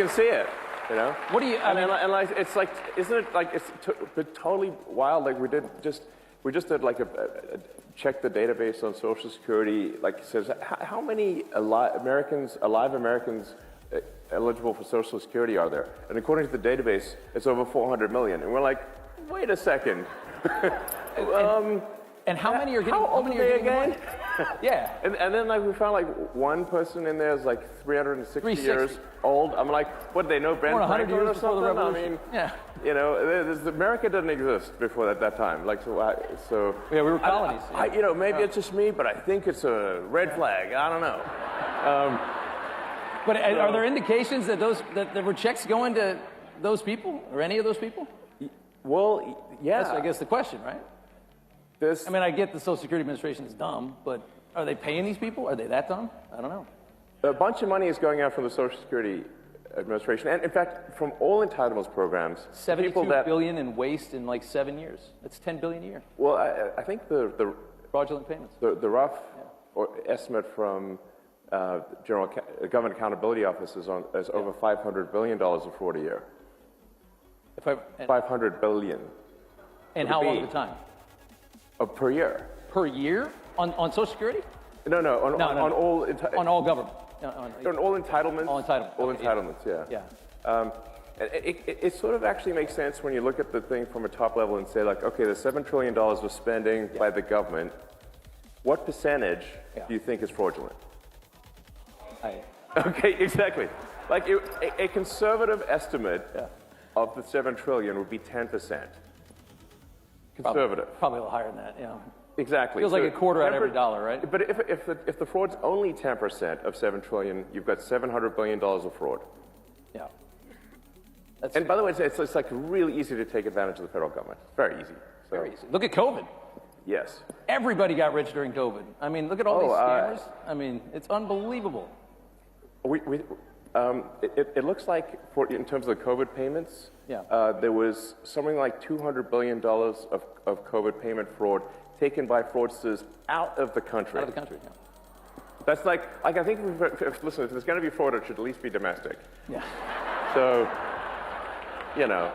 see it, you know. What do you? It's isn't it it's totally wild? We just did check the database on Social Security. It says how many alive Americans eligible for Social Security are there? And according to the database, it's over 400 million. And we're like, wait a second. And how many are getting? How old are they again? Yeah. And then like we found like one person in there is like 360 years old. I'm like, what? They know Ben 100 Franklin years or before the something? I revolution. mean, Yeah. you know, America didn't exist before that time. Like so. Yeah, we were colonies. You know, maybe it's just me, but I think it's a red flag. I don't know. But are there indications that that there were checks going to those people or any of those people? Well, yeah. That's, I guess, the question, right? I mean, I get the Social Security Administration is dumb, but are they paying these people? Are they that dumb? I don't know. A bunch of money is going out from the Social Security Administration, and in fact, from all entitlements programs. $72 billion in waste in like 7 years. That's $10 billion a year. Well, I think the fraudulent payments. The rough estimate from Government Accountability Office is over $500 billion of fraud a year. $500 billion. And how long at a time? Per year. Per year on Social Security? No, on all on all government. On all entitlements. All entitlements. All entitlements. Yeah. It sort of actually makes sense when you look at the thing from a top level and say, like, okay, the $7 trillion of spending by the government. What percentage do you think is fraudulent? Okay, exactly. Like a conservative estimate of the $7 trillion would be 10%. Conservative. Probably a little higher than that, yeah. Exactly. Feels like a quarter out of every dollar, right? But if the fraud's only 10% of $7 trillion, you've got $700 billion of fraud. Yeah. And by the way, it's like really easy to take advantage of the federal government. It's very easy. So. Very easy. Look at COVID. Yes. Everybody got rich during COVID. I mean, look at all these scammers. I mean, it's unbelievable. It looks like, in terms of the COVID payments, there was something like $200 billion of COVID payment fraud taken by fraudsters out of the country. Out of the country, yeah. That's like I think, listen, if there's going to be fraud, it should at least be domestic. Yeah. So, you know.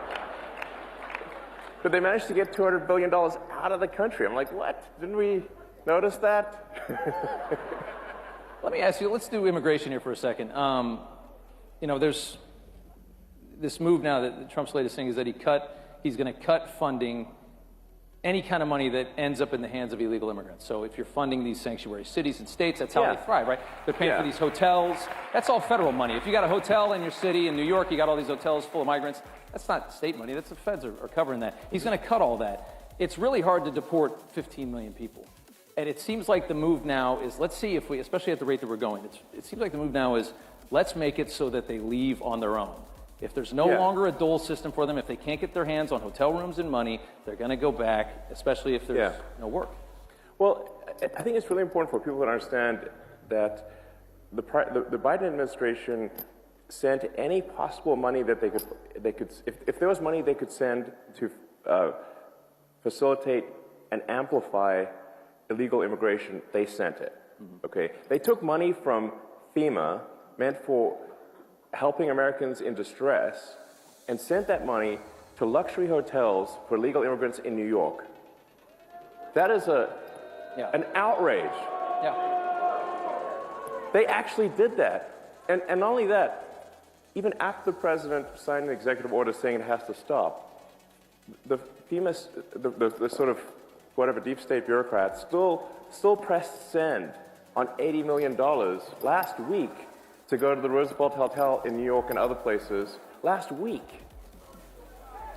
But they managed to get $200 billion out of the country. I'm like, what? Didn't we notice that? Let me ask you, let's do immigration here for a second. You know, there's this move now that Trump's latest thing is that he's going to cut funding, any kind of money that ends up in the hands of illegal immigrants. So if you're funding these sanctuary cities and states, that's how they thrive, right? They're paying for these hotels. That's all federal money. If you got a hotel in your city in New York, you got all these hotels full of migrants, that's not state money. That's the feds are covering that. He's going to cut all that. It's really hard to deport 15 million people. And it seems like the move now is, let's see if we, especially at the rate that we're going, it seems like the move now is, let's make it so that they leave on their own. If there's no longer a dole system for them, if they can't get their hands on hotel rooms and money, they're going to go back, especially if there's no work. Well, I think it's really important for people to understand that the Biden administration sent any possible money that they could if there was money they could send to facilitate and amplify illegal immigration, they sent it. Okay, they took money from FEMA meant for helping Americans in distress and sent that money to luxury hotels for illegal immigrants in New York. That is an outrage. Yeah. They actually did that. And not only that, even after the president signed an executive order saying it has to stop, the FEMA, the sort of whatever deep state bureaucrats still pressed send on $80 million last week to go to the Roosevelt Hotel in New York and other places last week.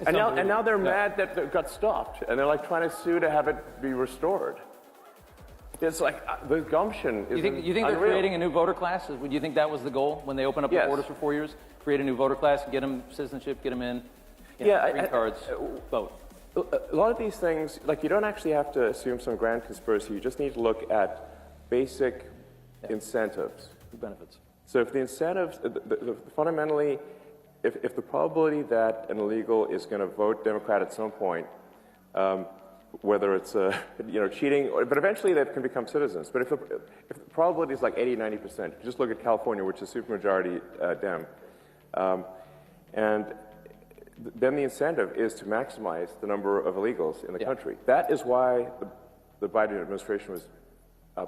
And now they're mad that it got stopped, and they're like trying to sue to have it be restored. It's like the gumption is unreal. You think they're creating a new voter class? Do you think that was the goal when they opened up the borders for 4 years? Create a new voter class, get them citizenship, get them in, green cards, vote. A lot of these things, like, you don't actually have to assume some grand conspiracy. You just need to look at basic incentives. Benefits. So if the incentives, fundamentally, if the probability that an illegal is going to vote Democrat at some point, whether it's cheating, but eventually they can become citizens. But if the probability is like 80, 90%, just look at California, which is supermajority Dem, and then the incentive is to maximize the number of illegals in the country. That is why the Biden administration was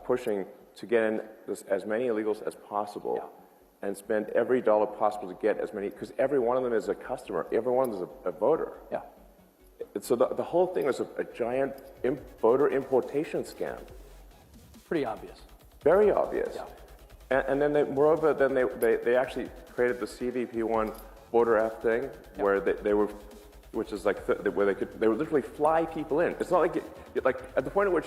pushing to get in as many illegals as possible and spend every dollar possible to get as many, because every one of them is a customer. Every one of them is a voter. Yeah. So the whole thing was a giant voter importation scam. Pretty obvious. Very obvious. Yeah. And then moreover, then they actually created the CVP1 voter app thing, where they were, which is like where they would literally fly people in. It's not like like at the point at which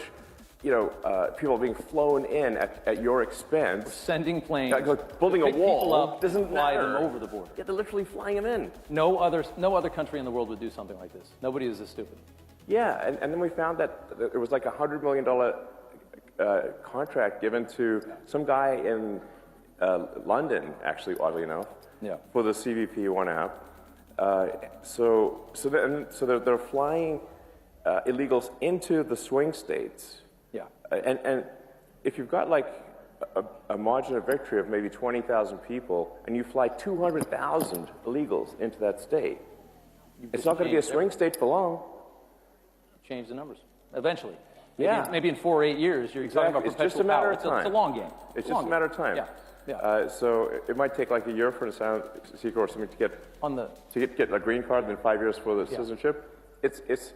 people are being flown in at your expense. Sending planes. Like building a pick people wall up, doesn't fly matter. them over the border. Yeah, they're literally flying them in. No other country in the world would do something like this. Nobody is this stupid. Yeah, and then we found that it was like a $100 million contract given to some guy in London, actually, oddly enough, for the CVP1 app. So they're flying illegals into the swing states. Yeah. And if you've got like a margin of victory of maybe 20,000 people, and you fly 200,000 illegals into that state, it's not going to be a swing state for long. Change the numbers eventually. Maybe in 4 or 8 years, you're talking about It's perpetual just a matter power. of time. It's a long game. It's just a matter of time. So it might take like a year for an asylum seeker or something to get a green card, and then 5 years for the citizenship. It's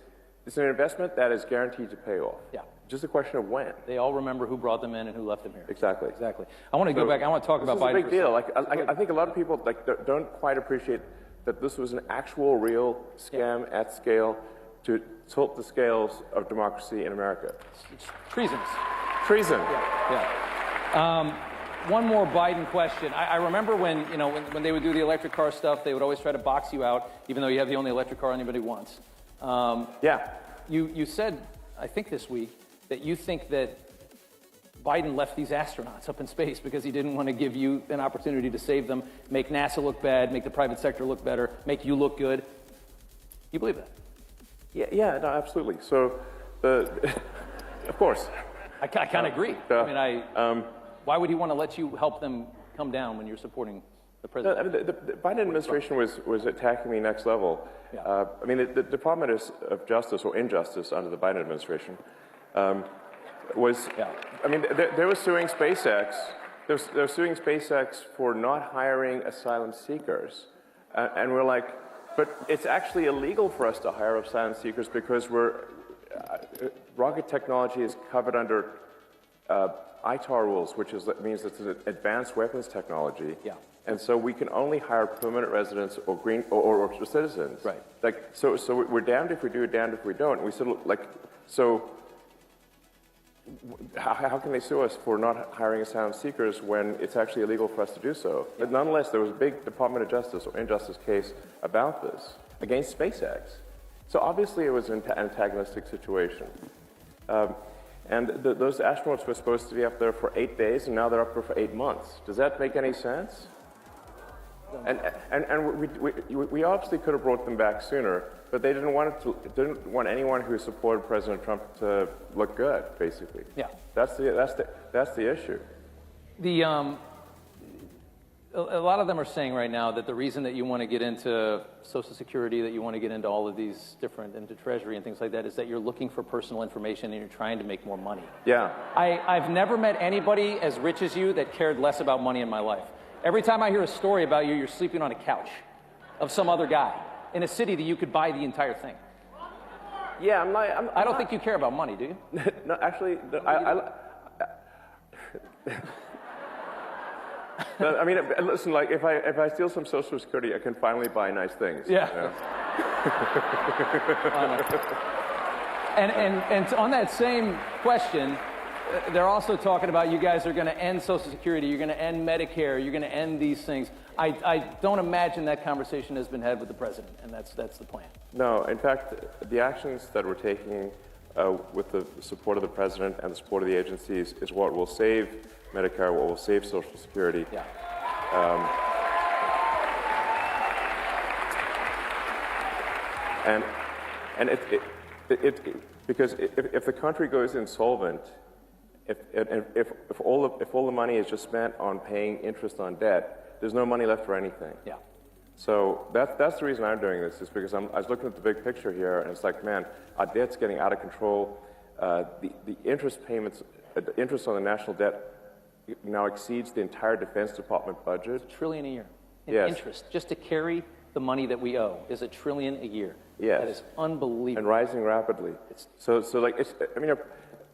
an investment that is guaranteed to pay off. Yeah. Just a question of when. They all remember who brought them in and who left them here. Exactly. Exactly. I want to go back. I want to talk about Biden. This is a big deal. Like I think a lot of people don't quite appreciate that this was an actual, real scam at scale to tilt the scales of democracy in America. It's treasonous. Treason. One more Biden question. I remember when they would do the electric car stuff, they would always try to box you out, even though you have the only electric car anybody wants. You said, I think this week, that you think that Biden left these astronauts up in space because he didn't want to give you an opportunity to save them, make NASA look bad, make the private sector look better, make you look good. You believe that? Yeah, no, absolutely. So, of course. I kind of agree. Why would he want to let you help them come down when you're supporting the president? The Biden administration was attacking me next level. The Department of Justice, or Injustice under the Biden administration, they were suing SpaceX. They're suing SpaceX for not hiring asylum seekers. And we're like, but it's actually illegal for us to hire asylum seekers because rocket technology is covered under ITAR rules, which means it's an advanced weapons technology. And so we can only hire permanent residents or green or citizens. Right. So we're damned if we do, damned if we don't. And we sort of how can they sue us for not hiring asylum seekers when it's actually illegal for us to do so? But nonetheless, there was a big Department of Justice or Injustice case about this against SpaceX. So obviously it was an antagonistic situation. And those astronauts were supposed to be up there for 8 days, and now they're up there for 8 months. Does that make any sense? And we obviously could have brought them back sooner, but they didn't want anyone who supported President Trump to look good, basically. That's the issue. A lot of them are saying right now that the reason that you want to get into Social Security, that you want to get into all of these into Treasury and things like that, is that you're looking for personal information and you're trying to make more money. I've never met anybody as rich as you that cared less about money in my life. Every time I hear a story about you, you're sleeping on a couch of some other guy in a city that you could buy the entire thing. I don't think you care about money, do you? No, actually, I mean, listen, like if I steal some Social Security, I can finally buy nice things. And on that same question, they're also talking about you guys are going to end Social Security, you're going to end Medicare, you're going to end these things. I don't imagine that conversation has been had with the president, and that's the plan. No, in fact, the actions that we're taking with the support of the president and the support of the agencies is what will save Medicare, what will save Social Security. Because if the country goes insolvent, if all the money is just spent on paying interest on debt, there's no money left for anything. So that's the reason I'm doing this, is because I was looking at the big picture here, and it's like, man, our debt's getting out of control. The interest payments, the interest on the national debt now exceeds the entire Defense Department budget. $1 trillion a year in interest, just to carry the money that we owe is $1 trillion a year. Yes. That is unbelievable. And rising rapidly. So like, I mean,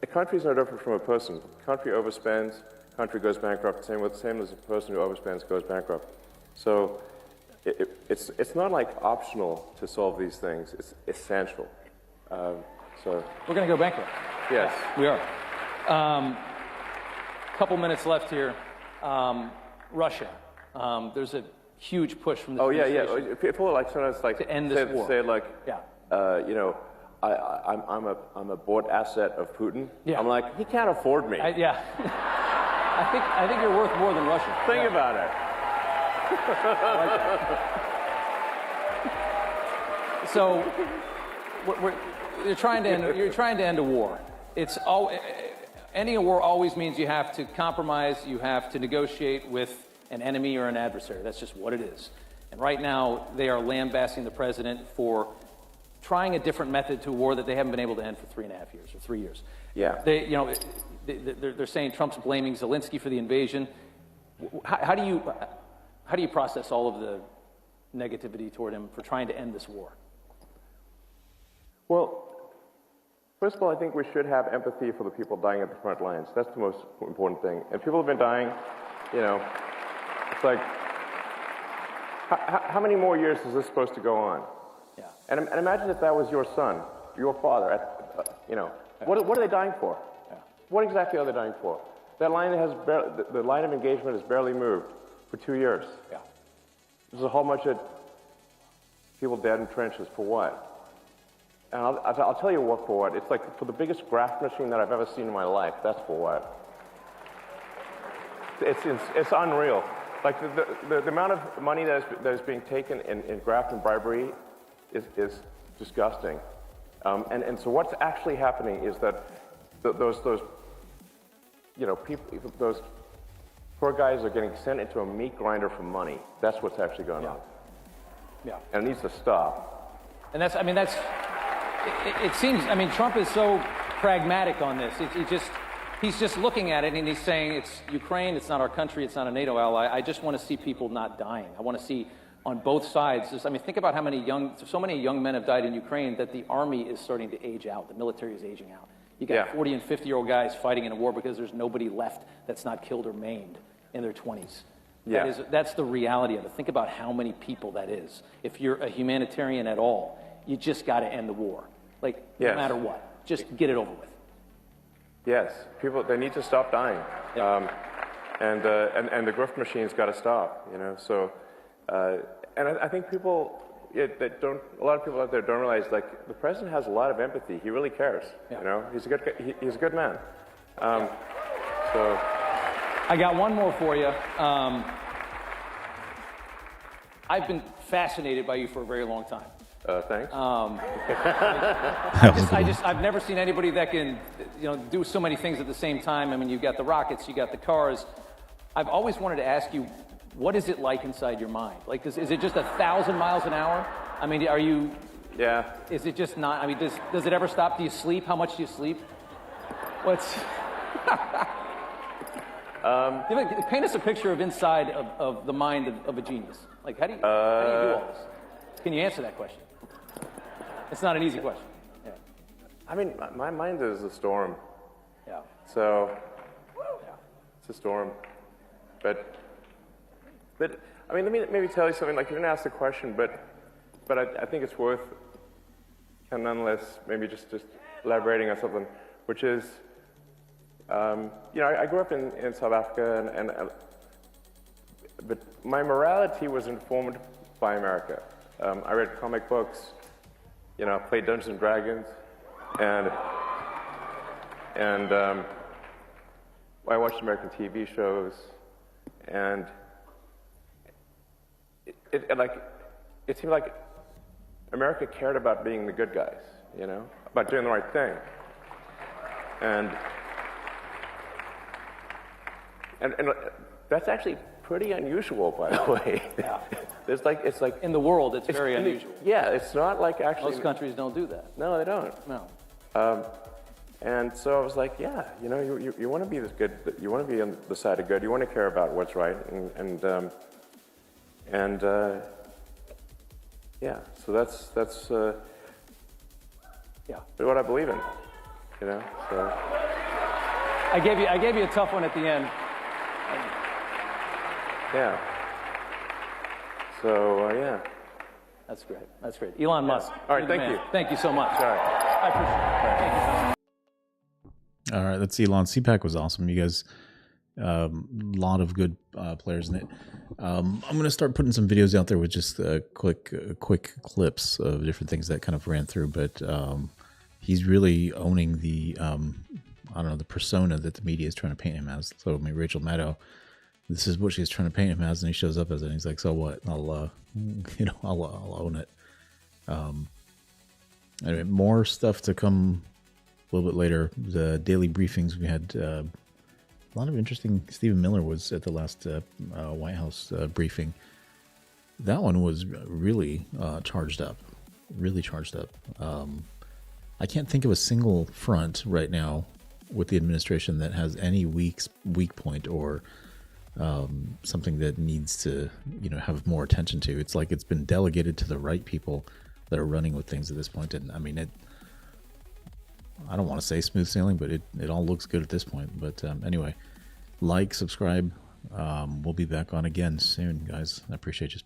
a country is no different from a person. Country overspends, country goes bankrupt. Same as a person who overspends goes bankrupt. So it's not like optional to solve these things. It's essential. So we're going to go bankrupt. Yes, we are. Couple minutes left here. Russia. There's a huge push from the administration. People like sometimes like to end this war. Say like, you know, I'm a bought asset of Putin. Yeah. I'm like, he can't afford me. Yeah. I think you're worth more than Russia. Think about it. So, you're trying to end a war. Ending a war always means you have to compromise, you have to negotiate with an enemy or an adversary. That's just what it is. And right now, they are lambasting the president for trying a different method to a war that they haven't been able to end for 3.5 years or 3 years. Yeah. They're saying Trump's blaming Zelensky for the invasion. How do you process all of the negativity toward him for trying to end this war? Well, first of all, I think we should have empathy for the people dying at the front lines. That's the most important thing. And people have been dying, you know, it's like, how many more years is this supposed to go on? Yeah. And imagine if that was your son, your father, you know, what are they dying for? Yeah. What exactly are they dying for? That line the line of engagement has barely moved for 2 years. Yeah. There's a whole bunch of people dead in trenches for what? And I'll tell you what for what. It's like for the biggest graft machine that I've ever seen in my life. That's for what. It's unreal. Like the amount of money that is being taken in graft and bribery is disgusting. And so what's actually happening is that those you know people, those poor guys are getting sent into a meat grinder for money. That's what's actually going on. Yeah. And it needs to stop. And it seems, Trump is so pragmatic on this. He's just looking at it and he's saying, it's Ukraine, it's not our country, it's not a NATO ally. I just want to see people not dying. I want to see on both sides. Think about how so many young men have died in Ukraine that the army is starting to age out. The military is aging out. You got 40 and 50-year-old guys fighting in a war because there's nobody left that's not killed or maimed in their 20s. Yeah. That's the reality of it. Think about how many people that is. If you're a humanitarian at all, you just got to end the war. No matter what. Just get it over with. Yes. People, they need to stop dying. Yeah. And the grift machine's got to stop, you know. So, and I think people, that don't, a lot of people out there don't realize, like, the president has a lot of empathy. He really cares, you know. He's a good man. So. I got one more for you. I've been fascinated by you for a very long time. Thanks. I've never seen anybody that can, do so many things at the same time. You've got the rockets, you got the cars. I've always wanted to ask you, what is it like inside your mind? Like, is it just 1,000 miles an hour? Are you? Yeah. Is it just not? Does it ever stop? Do you sleep? How much do you sleep? Paint us a picture of inside of the mind of a genius. Like, how do you do all this? Can you answer that question? It's not an easy question. Yeah. My mind is a storm. Yeah. So, it's a storm. But let me maybe tell you something. Like, you didn't ask the question, but I think it's worth, nonetheless, maybe just elaborating on something, which is, I grew up in South Africa, but my morality was informed by America. I read comic books, played Dungeons and Dragons, and I watched American TV shows, and it seemed like America cared about being the good guys, about doing the right thing, and that's actually pretty unusual, by the way. Yeah. It's like in the world, it's very unusual. It's not like actually. Most countries don't do that. No, they don't. No. And so I was like, you want to be this good. You want to be on the side of good. You want to care about what's right, Yeah, so that's yeah, what I believe in, you know. So I gave you a tough one at the end. yeah. So yeah. That's great. That's great. Elon Musk. All right, thank you. Thank you so much. All right. I appreciate it. Thank you so much. All right, that's Elon. CPAC was awesome. You guys, a lot of good players in it. I'm going to start putting some videos out there with just quick clips of different things that kind of ran through. But he's really owning the, I don't know, the persona that the media is trying to paint him as. So, I mean, Rachel Maddow, this is what she's trying to paint him as, and he shows up as it. And he's like, "So what? I'll own it." Anyway, more stuff to come a little bit later. The daily briefings, we had a lot of interesting. Stephen Miller was at the last White House briefing. That one was really charged up, really charged up. I can't think of a single front right now with the administration that has any weak point or something that needs to, have more attention to. It's like it's been delegated to the right people that are running with things at this point. And I mean, I don't want to say smooth sailing, but it all looks good at this point. But anyway, like, subscribe. We'll be back on again soon, guys. I appreciate you spending